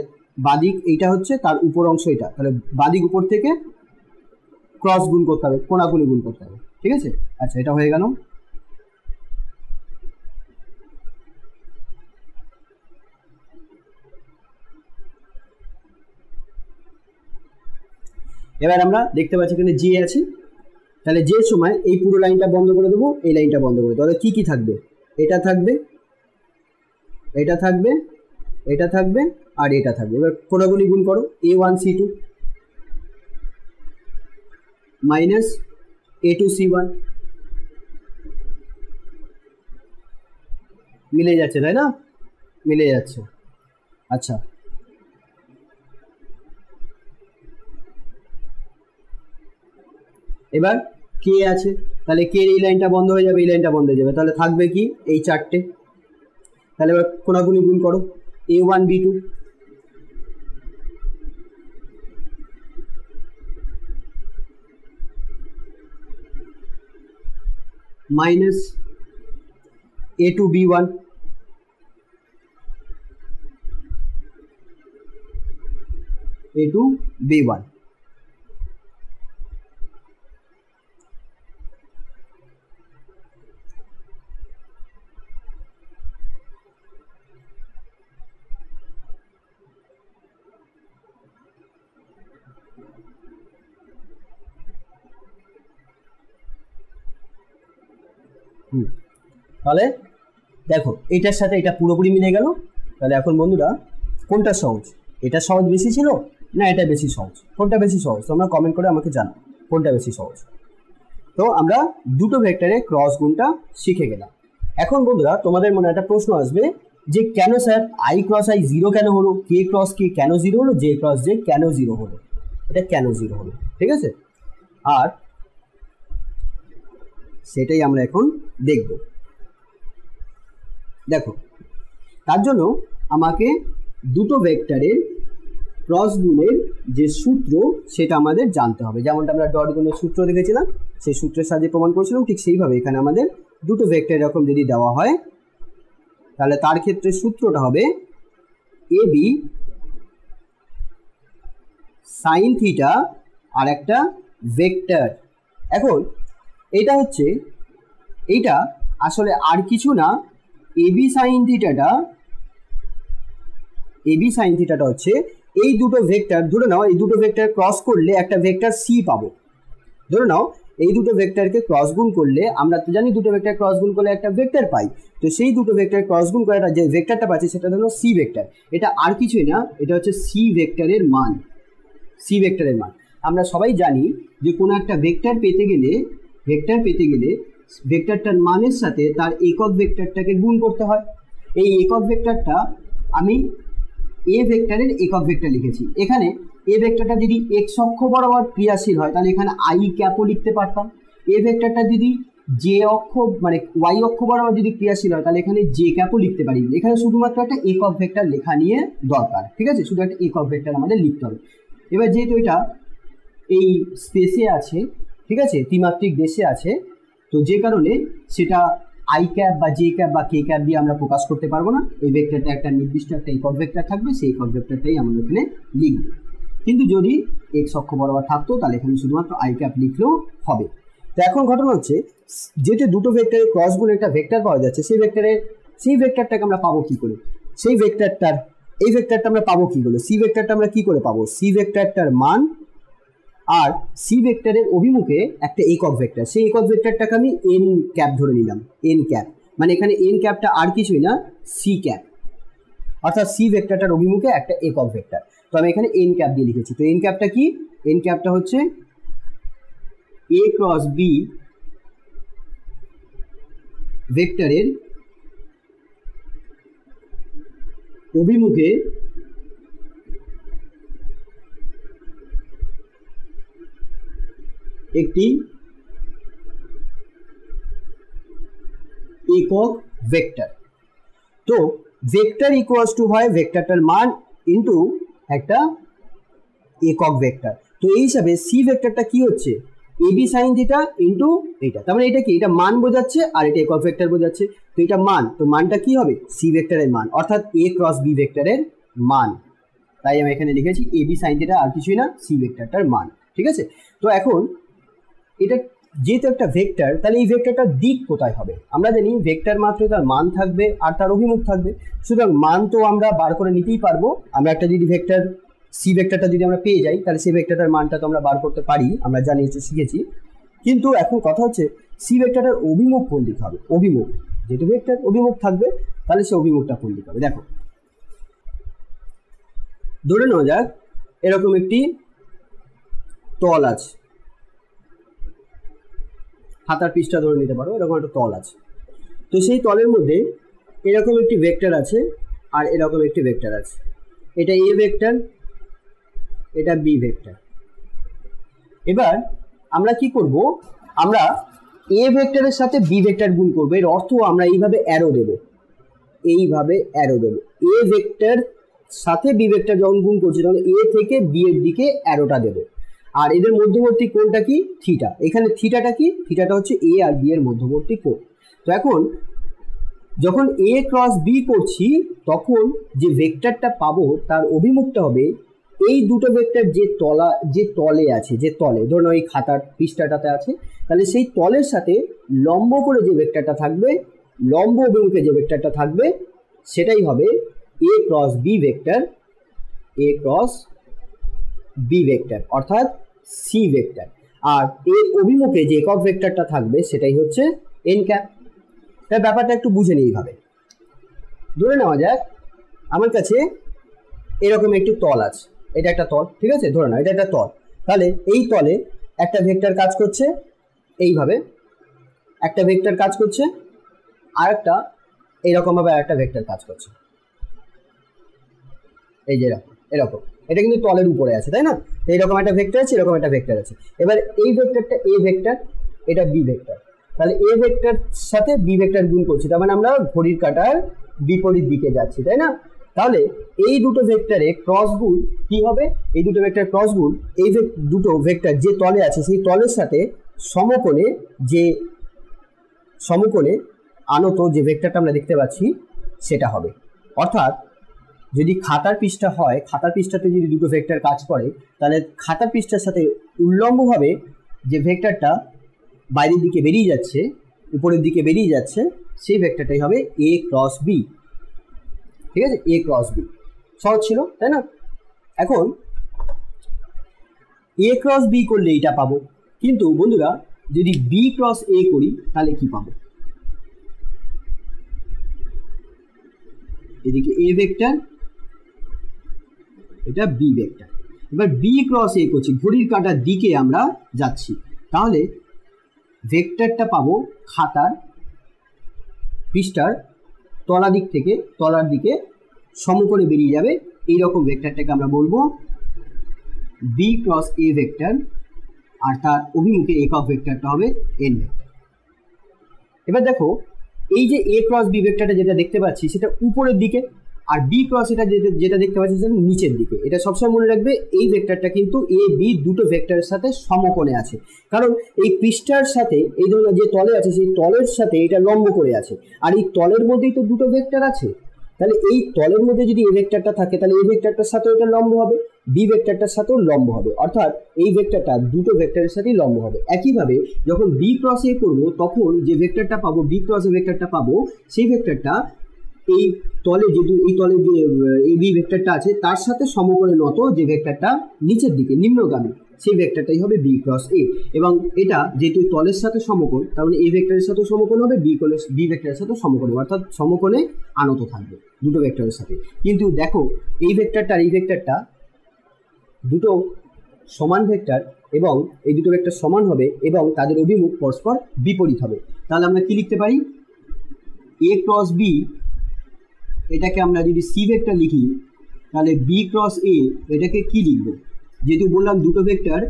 বাদিক এইটা হচ্ছে, তার উপর অংশ এটা, তাহলে বাদিক উপর থেকে ক্রস গুণ করতে হবে, কোণাকুণি গুণ করতে হবে, ঠিক আছে। আচ্ছা, এটা হয়ে গেল। এবার আমরা দেখতে পাচ্ছি এখানে জে আছে, তাহলে যে সময় এই পুরো লাইনটা বন্ধ করে দেবো, এই লাইনটা বন্ধ করে দেবো, তাহলে কি কি থাকবে, এটা থাকবে, এটা থাকবে, এটা থাকবে, আর এটা থাকবে। এবার কোণাগুণি গুণ করো, A1 C2 minus A2 C1, মিলে যাচ্ছে তাই না, মিলে যাচ্ছে। আচ্ছা, এবার কে আছে, তাহলে কে এই লাইনটা বন্ধ হয়ে যাবে, এই লাইনটা বন্ধ হয়ে যাবে, তাহলে থাকবে কি এই চারটে। তাহলে এবার কোণাকুণি গুণ করো, A1 B2 minus a2b1 a2b1। তাহলে দেখো এটার সাথে এটা পুরোপুরি মিলে গেল। তাহলে এখন বন্ধুরা কোনটা সহজ, এটা সহজ বেশি ছিল না এটা বেশি সহজ, কোনটা বেশি সহজ তোমরা কমেন্ট করে আমাকে জানাও কোনটা বেশি সহজ। তো আমরা দুটো ভেক্টরের ক্রস গুণটা শিখে গেলাম। এখন বন্ধুরা তোমাদের মনে একটা প্রশ্ন আসবে যে কেন sir I cross I zero কেন হলো, কে ক্রস কে কেন জিরো হলো, জে ক্রস জে কেন জিরো হলো, এটা কেন জিরো হলো, ঠিক আছে? আর সেটাই আমরা এখন দেখব। দেখো তার জন্য আমাকে দুটো ভেক্টরের ক্রস গুণের যে সূত্র সেটা আমাদের জানতে হবে। যেমনটা আমরা ডট গুণের সূত্র দেখেছিলাম সেই সূত্রের সাহায্যে প্রমাণ করেছিলাম, ঠিক সেইভাবে এখানে আমাদের দুটো ভেক্টর এরকম যদি দেওয়া হয় তাহলে তার ক্ষেত্রে সূত্রটা হবে এ বি সাইন থিটা আর একটা ভেক্টর। এখন এটা হচ্ছে এইটা আসলে আর কিছু না, এবি সাইন থিটাটা হচ্ছে এই দুটো ভেক্টর, ধরে নাও এই দুটো ভেক্টর ক্রস করলে একটা ভেক্টর সি পাবো। ধরে নাও এই দুটো ভেক্টরকে ক্রস গুণ করলে আমরা তো জানি দুটো ভেক্টর ক্রস গুণ করলে একটা ভেক্টর পাই, তো সেই দুটো ভেক্টর ক্রস গুণ করে যে ভেক্টরটা পাচ্ছি সেটা হলো সি ভেক্টর। এটা আর কিছুই না, এটা হচ্ছে সি ভেক্টরের মান। সি ভেক্টরের মান আমরা সবাই জানি যে কোনো একটা ভেক্টর পেতে গেলে ভেক্টরটার মানের সাথে তার একক ভেক্টরটাকে গুণ করতে হয়। এই একক ভেক্টরটা আমি এ ভেক্টরের একক ভেক্টর লিখেছি। এখানে এ ভেক্টরটা যদি এক্স অক্ষ বরাবর ক্রিয়াশীল হয় তাহলে এখানে আই ক্যাপও লিখতে পারতাম। এ ভেক্টরটা যদি জে অক্ষ মানে ওয়াই অক্ষ বরাবর যদি ক্রিয়াশীল হয় তাহলে এখানে জে ক্যাপও লিখতে পারি। এখানে শুধুমাত্র একটা একক ভেক্টর লেখা নিয়ে দরকার, ঠিক আছে? শুধু একটা একক ভেক্টর আমাদের লিখতে হবে। এবার যেহেতু এটা এই স্পেসে আছে, ঠিক আছে, ত্রিমাত্রিক দেশে আছে, তো যে কারণে সেটা আই ক্যাপ বা জে ক্যাপ বা কে ক্যাপ দিয়ে আমরা প্রকাশ করতে পারবো না। এই ভেক্টরটা একটা নির্দিষ্ট একটা একক ভেক্টর থাকবে, সেই একক ভেক্টরটাই আমরা এখানে লিখব। কিন্তু যদি এক্স অক্ষ বরাবর থাকতো তাহলে এখানে শুধুমাত্র আই ক্যাপ লিখলেও হবে। তো এখন ঘটনা হচ্ছে যেহেতু দুটো ভেক্টরের ক্রস গুণ একটা ভেক্টর পাওয়া যাচ্ছে, সেই ভেক্টরটাকে আমরা পাবো কি করে? এই ভেক্টরটা আমরা পাবো কি করে? সি ভেক্টরটা আমরা কি করে পাবো? সি ভেক্টরটার মান আর সি ভেক্টরের অভিমুখে একটা একক ভেক্টর, সেই একক ভেক্টরটাকে আমি এন ক্যাপ ধরে নিলাম। এন ক্যাপ মানে এখানে এন ক্যাপটা আর কিছুই না, সি ক্যাপ, অর্থাৎ সি ভেক্টরটার অভিমুখে একটা একক ভেক্টর। তো আমি এখানে এন ক্যাপ দিয়ে লিখেছি। তো এন ক্যাপটা কি? এন ক্যাপটা হচ্ছে এ ক্রস বি ভেক্টরের অভিমুখে একটি একক ভেক্টর। তো ভেক্টর ইকুয়ালস টু হয় ভেক্টরটার মান ইন্টু একটা একক ভেক্টর। তো এই হিসাবে সি ভেক্টরটা কি হচ্ছে? এবি সাইন থিটা ইন্টু এটা, তার মানে এটা কি? এটা মান বোঝাচ্ছে আর এটা একক ভেক্টর বোঝাচ্ছে। তো এটা মান, তো মানটা কি হবে? সি ভেক্টরের মান, অর্থাৎ এ ক্রস বি ভেক্টরের মান। তাই আমি এখানে লিখেছি এবি সাইন থিটা আর কিছুই না, সি ভেক্টরটার মান, ঠিক আছে? তো এখন এটা যেহেতু একটা ভেক্টর, তাহলে এই ভেক্টরটার দিক কোথায় হবে? আমরা জানি ভেক্টর মাত্র তার মান থাকবে আর তার অভিমুখ থাকবে, সুতরাং মান তো আমরা বার করে নিতেই পারবো। আমরা একটা যদি ভেক্টর সি ভেক্টরটা যদি আমরা পেয়ে যাই তাহলে সেই ভেক্টরটার মানটা তো আমরা বার করতে পারি, আমরা জানি, শিখেছি। কিন্তু এখন কথা হচ্ছে সি ভেক্টরটার অভিমুখ কোন দিকে হবে? অভিমুখ, যেহেতু ভেক্টর অভিমুখ থাকবে তাহলে সে অভিমুখটা কোন দিকে হবে? দেখো ধরে নেওয়া যাক এরকম একটি তল আছে, হাতার পৃষ্ঠা ধরে নিতে পারো, এরকম একটা তল আছে। তো সেই তলের মধ্যে এরকম একটি ভেক্টর আছে আর এরকম একটি ভেক্টর আছে। এটা এ ভেক্টর, এটা বি ভেক্টর। এবার আমরা কি করব? আমরা এ ভেক্টরের সাথে বি ভেক্টর গুণ করবো। এর অর্থ আমরা এইভাবে অ্যারো দেব, এইভাবে অ্যারো দেব। এ ভেক্টর সাথে বি ভেক্টর যখন গুণ করছি তখন এ থেকে বি এর দিকে অ্যারোটা দেব। আর এদের মধ্যবর্তী কোণটা কি? থিটা। এখানে থিটাটা কি? থিটাটা হচ্ছে এ আর বি এর মধ্যবর্তী কোণ। তো এখন যখন এ ক্রস বি করছি তখন যে ভেক্টরটা পাবো তার অভিমুখটা হবে এই দুটো ভেক্টর যে তলে আছে, যে তলে ধরুন এই খাতার পৃষ্ঠাটাতে আছে, তাহলে সেই তলের সাথে লম্ব করে যে ভেক্টরটা থাকবে, লম্ব অভিমুখে যে ভেক্টরটা থাকবে সেটাই হবে এ ক্রস বি ভেক্টর, এ ক্রস বি ভেক্টর অর্থাৎ সি ভেক্টর। আর এর অভিমুখে যে একক ভেক্টরটা থাকবে সেটাই হচ্ছে এন ক্যাপ। তাই ব্যাপারটা একটু বুঝে নিই এইভাবে। ধরে নেওয়া যাক আমার কাছে এরকম একটি তল আছে, এটা একটা তল, ঠিক আছে, ধরে নাও এটা একটা তল। তাহলে এই তলে একটা ভেক্টর কাজ করছে এইভাবে, একটা ভেক্টর কাজ করছে, আর একটা এইরকম ভাবে আরেকটা ভেক্টর কাজ করছে, এই যে এরকম এরকম। এটা কিন্তু তলের উপরে আছে, তাই না? তো এইরকম একটা ভেক্টর আছে, এরকম একটা ভেক্টর আছে। এবার এই ভেক্টরটা এ ভেক্টর, এটা বি ভেক্টর। তাহলে এ ভেক্টর সাথে বি ভেক্টর গুণ করছি, তার মানে আমরা ঘড়ির কাঁটার বিপরীত দিকে যাচ্ছি, তাই না? তাহলে এই দুটো ভেক্টরে ক্রস গুণ কি হবে? এই দুটো ভেক্টর ক্রস গুণ এই দুটো ভেক্টর যে তলে আছে সেই তলের সাথে সমকোণে আনত যে ভেক্টরটা আমরা দেখতে পাচ্ছি সেটা হবে। অর্থাৎ যদি খাতার পৃষ্ঠা হয়, খাতার পৃষ্ঠাতে যদি দুটো ভেক্টর কাজ করে, তাহলে খাতার পৃষ্ঠার সাথে উল্লম্বভাবে যে ভেক্টরটা বাইরের দিকে বেরিয়ে যাচ্ছে, উপরের দিকে বেরিয়ে যাচ্ছে, সেই ভেক্টরটাই হবে এ ক্রস বি। ঠিক আছে, এ ক্রস বি। সহজ ছিল, তাই না? এখন এ ক্রস বি করলে এটা পাবো, কিন্তু বন্ধুরা যদি বি ক্রস এ করি তাহলে কি পাবো? এদিকে এ ভেক্টর, এটা বি ভেক্টর। এবার বি ক্রস এ করছি, ঘড়ির কাঁটার দিকে আমরা যাচ্ছি, তাহলে ভেক্টরটা পাবো খাতার পৃষ্ঠার তলার দিকে সমকোণে বেরিয়ে যাবে, এইরকম ভেক্টরটাকে আমরা বলবো বি ক্রস এ ভেক্টর, আর তার অভিমুখে একক ভেক্টরটা হবে এন ভেক্টর। এবার দেখো এই যে এ ক্রস বি ভেক্টরটা যেটা দেখতে পাচ্ছি সেটা উপরের দিকে, আর বি ক্রস এটা যেটা দেখতে পাচ্ছি সেটা নিচের দিকে। এটা সবসময় মনে রাখবে, এই ভেক্টরটা কিন্তু এ বি দুটো ভেক্টরের সাথে সমকোণে আছে, কারণ এই পৃষ্ঠার সাথে এই ধরনের যে তলে আছে সেই তলের সাথে এটা লম্ব করে আছে, আর এই তলের মধ্যেই তো দুটো ভেক্টর আছে। তাহলে এই তলের মধ্যে যদি এ ভেক্টরটা থাকে তাহলে এই ভেক্টরটার সাথেও এটা লম্ব হবে, বি ভেক্টরটার সাথেও লম্ব হবে, অর্থাৎ এই ভেক্টরটা দুটো ভেক্টরের সাথেই লম্ব হবে। একইভাবে যখন বি ক্রস এ করবো তখন যে ভেক্টরটা পাবো, বি ক্রস এ ভেক্টরটা পাবো, সেই ভেক্টরটা এই তলে যে এ বি ভেক্টরটা আছে তার সাথে সমকোণে নত যে ভেক্টরটা নিচের দিকে নিম্নগামী, সেই ভেক্টরটাই হবে বি ক্রস এ। এবং এটা যেহেতু তলের সাথে সমকোণ, তার মানে এ ভেক্টরের সাথে সমকোণ হবে, বি ভেক্টরের সাথে সমকোণ হবে, অর্থাৎ সমকোণে আনত থাকবে দুটো ভেক্টরের সাথে। কিন্তু দেখো এই ভেক্টরটা আর এই ভেক্টরটা দুটো সমান ভেক্টর, এবং এই দুটো ভেক্টর সমান হবে এবং তাদের অভিমুখ পরস্পর বিপরীত হবে। তাহলে আমরা কি লিখতে পারি? এ ক্রস বি, এটাকে আমরা যদি সি ভেক্টর লিখি তাহলে বি ক্রস এ এটাকে কি লিখব? যেহেতু বললাম দুটো ভেক্টর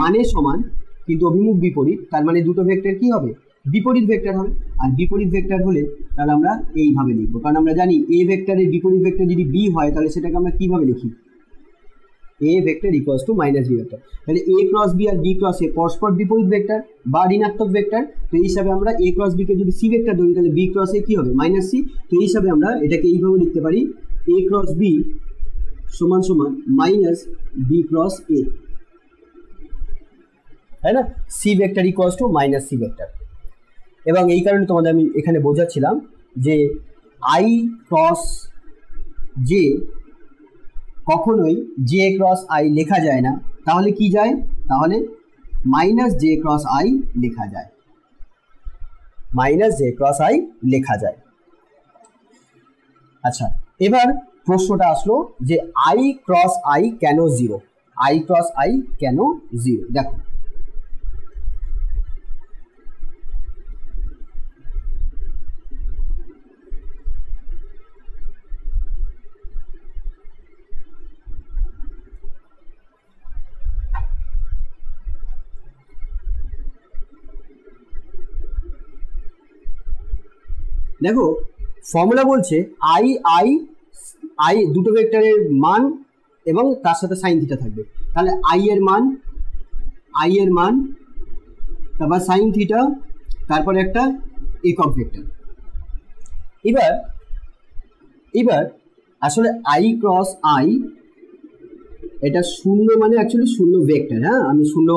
মানে সমান কিন্তু অভিমুখ বিপরীত, তার মানে দুটো ভেক্টর কি হবে? বিপরীত ভেক্টর হবে। আর বিপরীত ভেক্টর হলে তাহলে আমরা এইভাবে লিখবো, কারণ আমরা জানি এ ভেক্টরের বিপরীত ভেক্টর যদি বি হয় তাহলে সেটাকে আমরা কিভাবে লিখি? A vector equals to minus B vector. তাহলে এ ক্রস বি আর বি ক্রস এ পরস্পর বিপরীত ভেক্টর বা ঋণাত্মক ভেক্টর, তো এই হিসাবে আমরা এ ক্রস বি কে যদি সি ভেক্টর ধরি তাহলে বি ক্রস এ কি হবে? Minus C. তো এই হিসাবে আমরা এটাকে এইভাবে লিখতে পারি, এ ক্রস বি সমান সমান মাইনাস বি ক্রস এ, তাই না? C vector equals to minus C vector. এবং এই কারণে তোমাদের আমি এখানে বোঝাচ্ছিলাম যে আই ক্রস জে কখনোই জে ক্রস আই লেখা যায় না, তাহলে কি যায়? তাহলে মাইনাস জে ক্রস আই লেখা যায়, মাইনাস জে ক্রস আই লেখা যায়। আচ্ছা, এবার প্রশ্নটা আসলো যে I cross I can zero? I cross I can zero? দেখো দেখো ফর্মুলা বলছে আই আই আই দুটো ভেক্টরের মান এবং তার সাথে সাইন থিটা থাকবে। তাহলে আই এর মান আই এর মান, তারপর সাইন থিটা, তারপরে একটা একক ভেক্টর। এবার আসলে আই ক্রস আই এটা শূন্য মানে অ্যাকচুয়ালি শূন্য ভেক্টর। হ্যাঁ, আমি শূন্য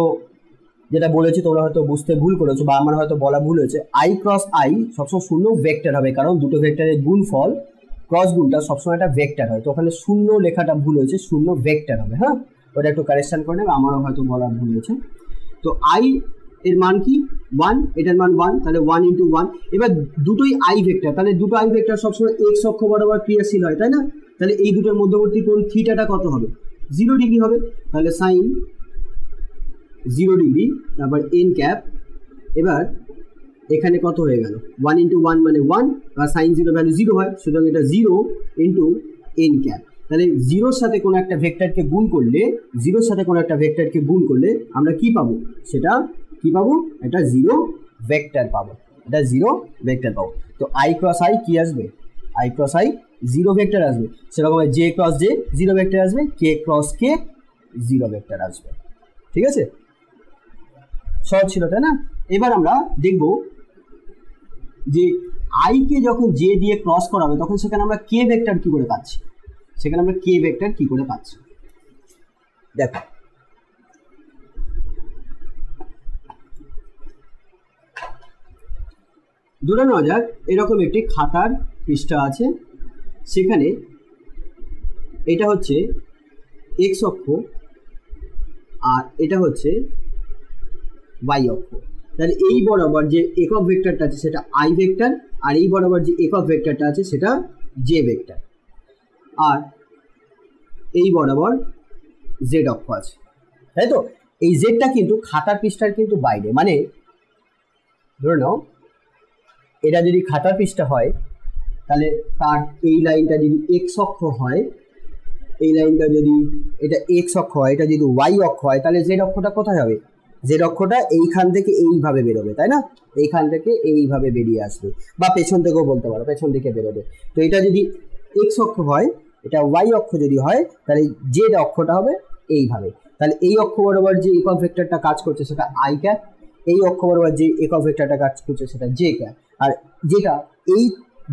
যেটা বলেছি তোমরা হয়তো বুঝতে ভুল করেছো বা আমার হয়তো বলা ভুল হয়েছে। আই ক্রস আই সবসময় শূন্য ভেক্টর হবে, কারণ দুটো ভেক্টরের গুণফল ক্রস গুণটা সবসময় একটা ভেক্টর হয়, তো ওখানে শূন্য লেখাটা ভুল হয়েছে, শূন্য ভেক্টর হবে। হ্যাঁ, ওটা একটু কারেকশন করে নেবে, আমারও হয়তো বলা ভুল হয়েছে। তো আই এর মান কি 1, এটার মান 1, তাহলে 1 × 1। এবার দুটোই আই ভেক্টর, তাহলে দুটো আই ভেক্টর সবসময় এক্স অক্ষ বরাবর ক্রিয়াশীল হয়, তাই না? তাহলে এই দুটোর মধ্যবর্তী কোণ থিটাটা কত হবে? 0 ডিগ্রি হবে। তাহলে সাইন 0 ডিগ্রি, তারপর এন ক্যাপ। এবার এখানে কত হয়ে গেল? 1 × 1 মানে 1, আর সাইন 0 ভ্যালু 0 হয়, সুতরাং এটা 0 × এন ক্যাপ। তাহলে জিরোর সাথে কোনো একটা ভেক্টরকে গুণ করলে, আমরা কি পাবো? সেটা কি পাবো? এটা জিরো ভেক্টর পাবো, তো আই ক্রস আই কি আসবে? I cross I zero vector আসবে। সেরকম J cross J zero vector আসবে, কে ক্রস কে জিরো ভেক্টর আসবে। ঠিক আছে, সহজ ছিল তাই না? এবার আমরা দেখব যে আই কে যখন জে দিয়ে ক্রস করা হবে তখন সেখানে আমরা কে ভেক্টর কি করে পাচ্ছি। দেখো, ধরে নেওয়া যাক এরকম একটি খাতার পৃষ্ঠা আছে, সেখানে এটা হচ্ছে এক্স অক্ষ আর এটা হচ্ছে ওয়াই অক্ষ। তাহলে এই বরাবর যে একক ভেক্টরটা আছে সেটা আই ভেক্টর, আর এই বরাবর যে একক ভেক্টরটা আছে সেটা জে ভেক্টর, আর এই বরাবর জেড অক্ষ আছে, তাই তো? এই জেডটা কিন্তু খাতার পৃষ্ঠার কিন্তু বাইরে, মানে ধরে নাও এটা যদি খাতার পৃষ্ঠা হয় তাহলে তার এই লাইনটা যদি এক্স অক্ষ হয়, এই লাইনটা যদি এটা এক্স অক্ষ হয়, এটা যদি ওয়াই অক্ষ হয়, তাহলে জেড অক্ষটা কোথায় হবে? জেড অক্ষটা এইখান থেকে এইভাবে বেরোবে, তাই না? এইখান থেকে এইভাবে বেরিয়ে আসবে, বা পেছন থেকেও বলতে পারো, পেছন দিকে বেরোবে। তো এটা যদি এক্স অক্ষ হয়, এটা ওয়াই অক্ষ যদি হয়, তাহলে জেড অক্ষটা হবে এইভাবে। তাহলে এই অক্ষ বরাবর যে একক ভেক্টরটা কাজ করছে সেটা আই ক্যাপ, এই অক্ষ বরাবর যে একক ভেক্টরটা কাজ করছে সেটা জে ক্যাপ, আর যেটা এই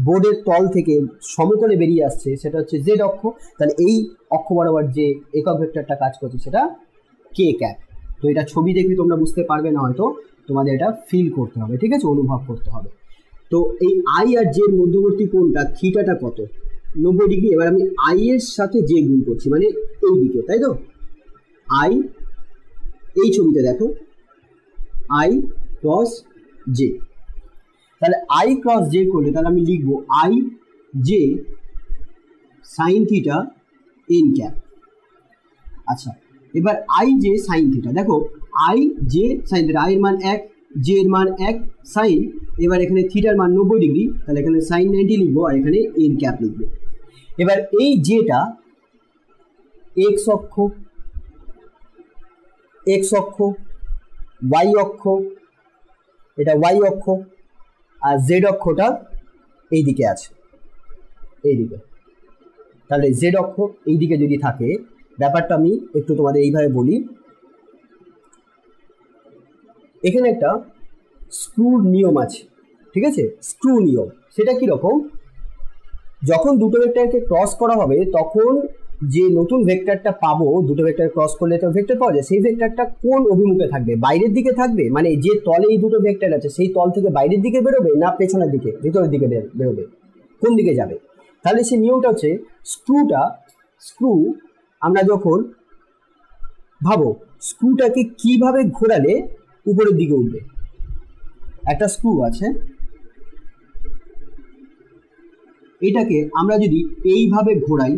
বোর্ডের তল থেকে সমতলে বেরিয়ে আসছে সেটা হচ্ছে জেড অক্ষ। তাহলে এই অক্ষ বরাবর যে একক ভেক্টরটা কাজ করছে সেটা কে ক্যাপ। তো এটা ছবি দেখে তোমরা বুঝতে পারবে না, হয়তো তোমাদের এটা ফিল করতে হবে, ঠিক আছে, অনুভব করতে হবে। তো এই আই আর জে এর মধ্যবর্তী কোণটা থিটাটা কত? 90 ডিগ্রি। এবার আমি আই এর সাথে জে গুণ করছি, মানে এই দিকে, তাই তো? আই, এই ছবিতে দেখো আই ক্রস জে, তাহলে আই ক্রস জে করলে তাহলে আমি লিখবো I J sign theta n cap. আচ্ছা, এবার আই জে সাইন থিটা, দেখো I J sine theta, I এর মান 1, জে এর মান 1, সাইন, এবার এখানে থিটার মান 90 ডিগ্রি, তাহলে এখানে সাইন 90 লিখবো আর এখানে এন ক্যাপ লিখবো। এবার এই জেটা এক্স অক্ষ, ওয়াই অক্ষ, এটা ওয়াই অক্ষ, আর জেড অক্ষটা এই দিকে আছে, এইদিকে। তাহলে জেড অক্ষ এই দিকে যদি থাকে, ব্যাপারটা আমি একটু তোমাদের এইভাবে বলি। এখানে একটা স্ক্রুর নিয়ম আছে, ঠিক আছে? স্ক্রু নিয়ম, সেটা কীরকম? যখন দুটো ভেক্টরকে ক্রস করা হবে তখন যে নতুন ভেক্টরটা পাবো, দুটো ভেক্টর ক্রস করলে তো ভেক্টর পাওয়া যায়, সেই ভেক্টরটা কোন অভিমুখে থাকবে? বাইরের দিকে থাকবে, মানে যে তলে এই দুটো ভেক্টর আছে সেই তল থেকে বাইরের দিকে বেরোবে, না পেছনের দিকে, ভিতরের দিকে বেরোবে? কোন দিকে যাবে? তাহলে সেই নিয়মটা হচ্ছে স্ক্রু আমরা যখন ভাবো স্ক্রুটাকে কিভাবে ঘোরালে উপরের দিকে উঠবে। একটা স্ক্রু আছে, এটাকে আমরা যদি এইভাবে ঘোরাই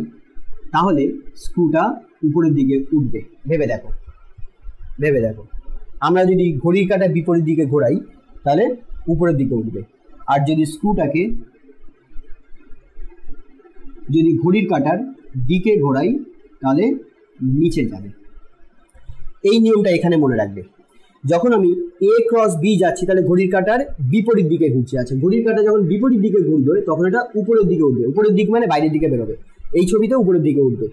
তাহলে স্ক্রুটা উপরের দিকে উঠবে। ভেবে দেখো, আমরা যদি ঘড়ির কাঁটার বিপরীত দিকে ঘোরাই তাহলে উপরের দিকে উঠবে, আর যদি স্ক্রুটাকে যদি ঘড়ির কাঁটার দিকে ঘোরাই তাহলে নিচে যাবে। এই নিয়মটা এখানে মনে রাখবে। যখন আমি এ ক্রস বি যাচ্ছি তাহলে ঘড়ির কাঁটার বিপরীত দিকে ঘুরছে, আছে ঘড়ির কাঁটা যখন বিপরীত দিকে ঘুরবে তখন এটা উপরের দিকে উঠবে, উপরের দিক মানে বাইরের দিকে বেরোবে। এই ছবিতে উপরের দিকে উঠবে,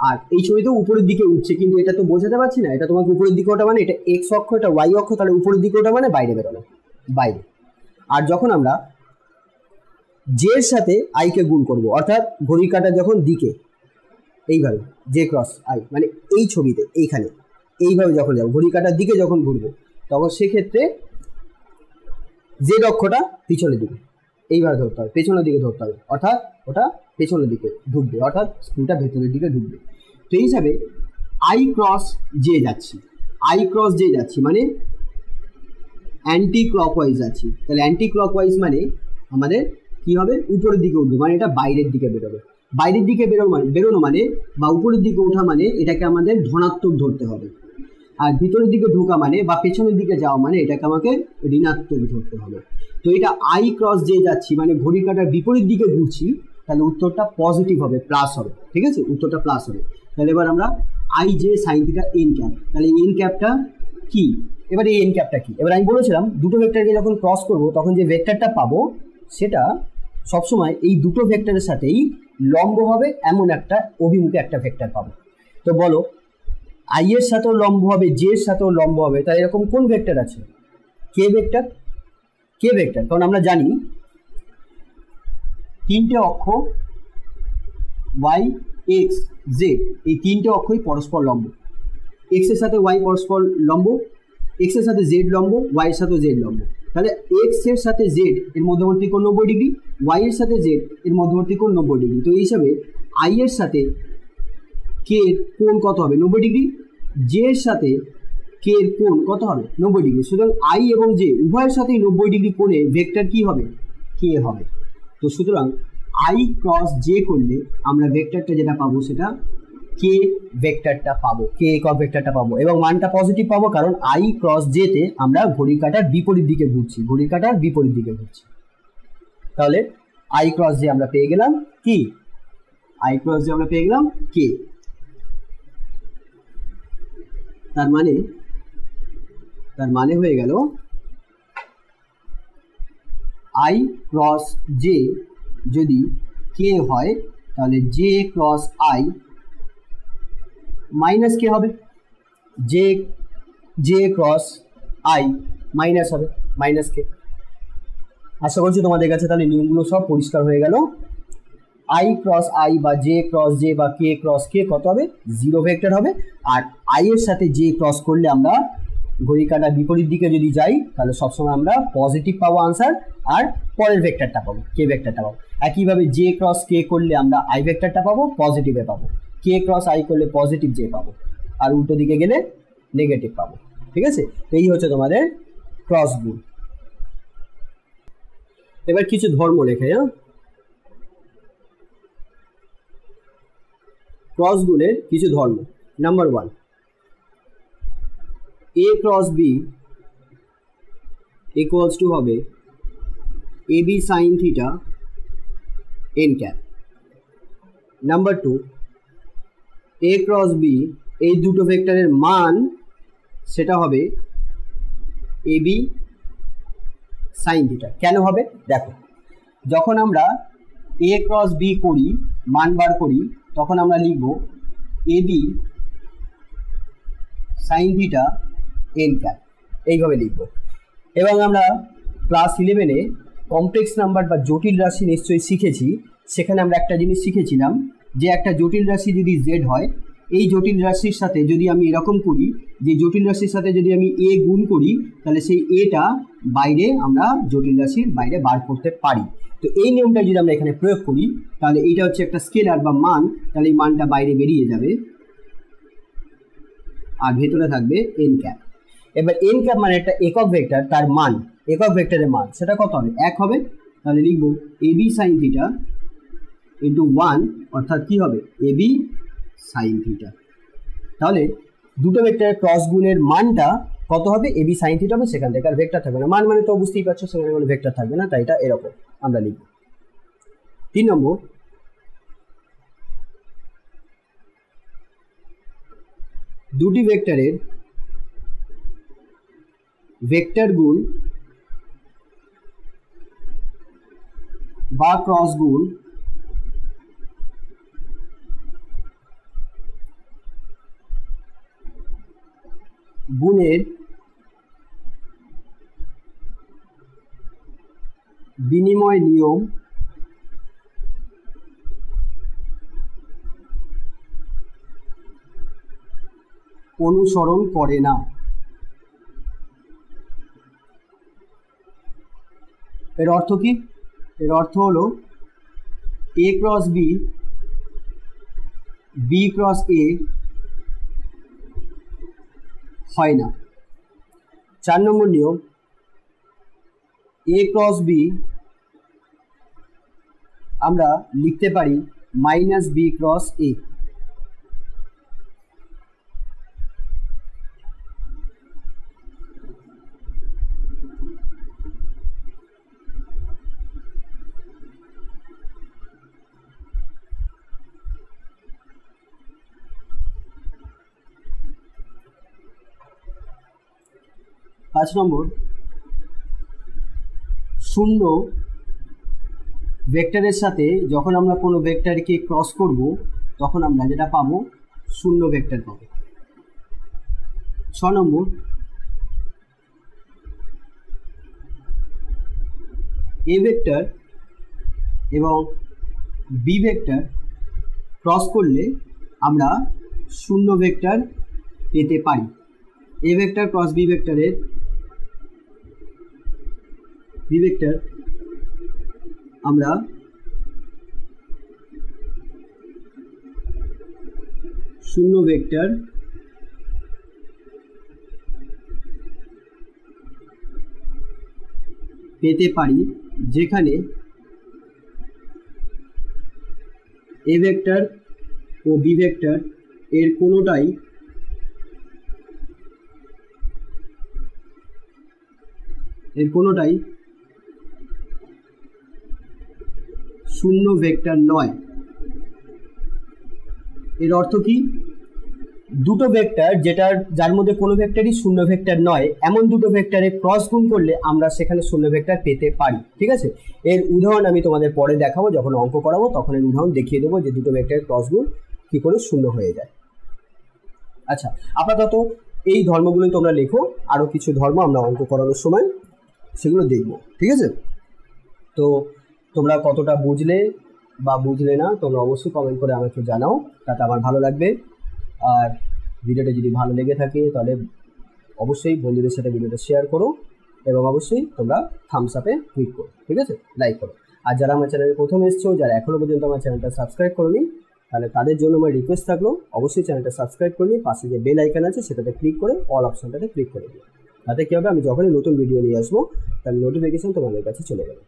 আর এই ছবিতে উপরের দিকে উঠছে, কিন্তু এটা তো বোঝাতে পারছি না, এটা তোমাকে উপরের দিকে ওটা মানে এটা এক্স অক্ষ, এটা ওয়াই অক্ষ, তাহলে উপরের দিকে ওটা মানে বাইরে বেরোলো, বাইরে। আর যখন আমরা জে এর সাথে আই কে গুণ করব, অর্থাৎ ঘড়ির কাঁটার যখন দিকে এইভাবে জে ক্রস আই মানে এই ছবিতে এইখানে এইভাবে যখন যাবো ঘড়ির কাঁটার দিকে যখন ঘুরবো, তখন সেক্ষেত্রে জেড অক্ষটা পিছনের দিকে এইভাবে ধরতে হবে, পেছনের দিকে ধরতে হবে, অর্থাৎ ওটা পেছনের দিকে ঢুকবে, অর্থাৎ স্ক্রুটা ভেতরের দিকে ঢুকবে। তো এই হিসাবে আই ক্রস জে যাচ্ছি, আই ক্রস জে যাচ্ছি মানে অ্যান্টি ক্লকওয়াইজ যাচ্ছি। তাহলে অ্যান্টি ক্লকওয়াইজ মানে আমাদের কি হবে, উপরের দিকে উঠবে, মানে এটা বাইরের দিকে বেরোবে। বাইরের দিকে বেরোনো মানে বা উপরের দিকে ওঠা মানে এটাকে আমাদের ধনাত্মক ধরতে হবে। আর ভিতরের দিকে ঢোকা মানে বা পেছনের দিকে যাওয়া মানে এটাকে আমাকে ঋণাত্মক ধরতে হবে। তো এটা আই ক্রস জে যাচ্ছি মানে ঘড়ির কাঁটার বিপরীত দিকে ঘুরছি, তাহলে উত্তরটা পজিটিভ হবে, প্লাস হবে, ঠিক আছে, উত্তরটা প্লাস হবে। তাহলে এবার আমরা I J sign theta n cap, তাহলে এন ক্যাপটা কি, এবার এই এন ক্যাপটা কি, এবার আমি বলেছিলাম দুটো ভেক্টরকে যখন ক্রস করব তখন যে ভেক্টরটা পাবো সেটা সবসময় এই দুটো ভেক্টরের সাথেই লম্ব হবে এমন একটা অভিমুখে একটা ভেক্টর পাবো। তো বলো আই এর সাথেও লম্ব হবে, জে এর সাথেও লম্ব হবে, তাই এরকম কোন ভেক্টর আছে, কে ভেক্টর, কে ভেক্টর, কারণ আমরা জানি তিনটে অক্ষ ওয়াই এক্স জেড এই তিনটে অক্ষই পরস্পর লম্ব, এক্স এর সাথে ওয়াই পরস্পর লম্ব, এক্স এর সাথে জেড লম্ব, ওয়াই এর সাথে জেড লম্ব, তাহলে এক্স এর সাথে জেড এর মধ্যবর্তী কোণ 90 ডিগ্রি, ওয়াই এর সাথে জেড এর মধ্যবর্তী কোণ 90 ডিগ্রি। তো এই হিসাবে আই এর সাথে কে এর কোণ কত হবে, 90 ডিগ্রি, জে এর সাথে কে এর কোণ কত হবে, 90 ডিগ্রি। সুতরাং আই এবং জে উভয়ের সাথেই 90 ডিগ্রি কোণে ভেক্টর কি হবে, কে হবে। তো সুতরাং আই ক্রস জে করলে আমরা ভেক্টরটা যেটা পাবো সেটা কে ভেক্টরটা পাবো, কে একক ভেক্টরটা পাবো, এবং মানটা পজিটিভ পাবো, কারণ আই ক্রস জে তে আমরা ঘড়ির কাঁটার বিপরীত দিকে ঘুরছি, ঘড়ির কাঁটার বিপরীত দিকে ঘুরছি। তাহলে আই ক্রস জে আমরা পেয়ে গেলাম কি, আই ক্রস জে আমরা পেয়ে গেলাম কে। তার মানে হয়ে গেল আই ক্রস জে যদি কে হয় তাহলে জে ক্রস আই মাইনাস কে হবে, জে ক্রস আই মাইনাস হবে, মাইনাস কে। আশা করছি তোমাদের কাছে তাহলে নিয়মগুলো সব পরিষ্কার হয়ে গেল। আই ক্রস আই বা জে ক্রস জে বা কে ক্রস কে কত হবে, 0 ভেক্টর হবে। আর আই এর সাথে জে ক্রস করলে আমরা ঘড়ির কাঁটার বিপরীত দিকে যদি যাই তাহলে সবসময় আমরা পজিটিভ পাবো আনসার, আর পরের ভেক্টরটা পাবো, কে ভেক্টরটা পাবো। একইভাবে জে ক্রস কে করলে আমরা আই ভেক্টরটা পাবো, পজিটিভে পাবো, কে ক্রস আই করলে পজিটিভ জে পাবো, আর উল্টো দিকে গেলে নেগেটিভ পাবো, ঠিক আছে। তো এই হচ্ছে তোমাদের ক্রস গুণ। এবার কিছু ধর্ম লেখে, ক্রস গুণের কিছু ধর্ম। Number 1, a cross b equals to হবে a b sine theta n cap. Number 2, a cross b এই দুটো ভেক্টরের মান সেটা হবে এ বি সাইন থিটা। কেন হবে দেখো, যখন আমরা এ ক্রস বি করি মান বার করি তখন আমরা লিখব a b sine theta n cap, এইভাবে লিখব। এবং আমরা ক্লাস 11-এ কমপ্লেক্স নাম্বার বা জটিল রাশি নিশ্চয়ই শিখেছি, সেখানে আমরা একটা জিনিস শিখেছিলাম যে একটা জটিল রাশি যদি জেড হয়, এই জটিল রাশির সাথে যদি আমি এরকম করি যে জটিল রাশির সাথে যদি আমি এ গুণ করি তাহলে সেই এটা বাইরে আমরা জটিল রাশির বাইরে বার করতে পারি। তো এই নিয়মটা যদি আমরা এখানে প্রয়োগ করি তাহলে এইটা হচ্ছে একটা স্কেলার বা মান, তাহলে এই মানটা বাইরে বেরিয়ে যাবে আর ভেতরে থাকবে এন ক্যাপ। এবার এন ক্যাপ মানে একটা একক ভেক্টর, তার মান একক ভেক্টরের মান সেটা কত হবে, 1 হবে। তাহলে লিখব a b sine theta into 1, অর্থাৎ কি হবে এ বি সাইন থিটা। তাহলে দুটো ভেক্টরের ক্রস গুণের মানটা কত হবে, এ বি সাইন থিটা হবে, সেখান থেকে আর ভেক্টর থাকবে না। মান মানে তো বুঝতেই পারছো সেখানে কোনো ভেক্টর থাকবে না, তাই এটা এরকম আমরা লিখব। 3 নম্বর, দুটি ভেক্টরের ভেক্টর গুণ বা ক্রস গুণ গুণের বিনিময় নিয়ম অনুসরণ করে না। এর অর্থ কি? এর অর্থ হলো a cross b, b cross a হয় না। 4 নম্বর নিয়ম, a ক্রস বি আমরা লিখতে পারি মাইনাস বি ক্রস এ। পাঁচ নম্বর, শূন্য ভেক্টরের সাথে যখন আমরা কোনো ভেক্টরকে ক্রস করব তখন আমরা যেটা পাবো শূন্য ভেক্টর পাবো। 6 নম্বর, এ ভেক্টর এবং বি ভেক্টর ক্রস করলে আমরা শূন্য ভেক্টর পেতে পারি। এ ভেক্টর ক্রস বি ভেক্টরের বি ভেক্টর আমরা শূন্য ভেক্টর পেতে পারি যেখানে এ ভেক্টর ও বি ভেক্টর এর কোনোটাই শূন্য ভেক্টর নয়। এর অর্থ কি? দুটো ভেক্টর যার মধ্যে কোনো ভেক্টরই শূন্য ভেক্টর নয় এমন দুটো ভেক্টরে ক্রস গুণ করলে আমরা সেখানে শূন্য ভেক্টর পেতে পারি। ঠিক আছে, এর উদাহরণ আমি তোমাদের পরে দেখাবো, যখন অঙ্ক করাবো তখন এর উদাহরণ দেখিয়ে দেবো যে দুটো ভেক্টরের ক্রস গুণ কী করে শূন্য হয়ে যায়। আচ্ছা, আপাতত এই ধর্মগুলোই তোমরা লেখো, আরও কিছু ধর্ম আমরা অঙ্ক করানোর সময় সেগুলো দেখব। ঠিক আছে, তো তোমরা কতটা বুঝলে বা বুঝলে না তোমরা অবশ্যই কমেন্ট করে আমাকে জানাও, তাতে আমার ভালো লাগবে। আর ভিডিওটা যদি ভালো লেগে থাকে তাহলে অবশ্যই বন্ধুদের সাথে ভিডিওটা শেয়ার করো এবং অবশ্যই তোমরা থামস আপে ক্লিক করো। ঠিক আছে, লাইক করো। আর যারা আমার চ্যানেলে প্রথম এসছো, যারা এখনও পর্যন্ত আমার চ্যানেলটা সাবস্ক্রাইব করোনি, তাহলে তাদের জন্য আমার রিকোয়েস্ট থাকলো অবশ্যই চ্যানেলটা সাবস্ক্রাইব করে নিয়ে পাশে যে বেল আইকন আছে সেটাতে ক্লিক করে অল অপশনটাতে ক্লিক করে দিও। তাতে কী হবে, আমি যখনই নতুন ভিডিও নিয়ে আসবো তার নোটিফিকেশন তোমাদের কাছে চলে যাবে।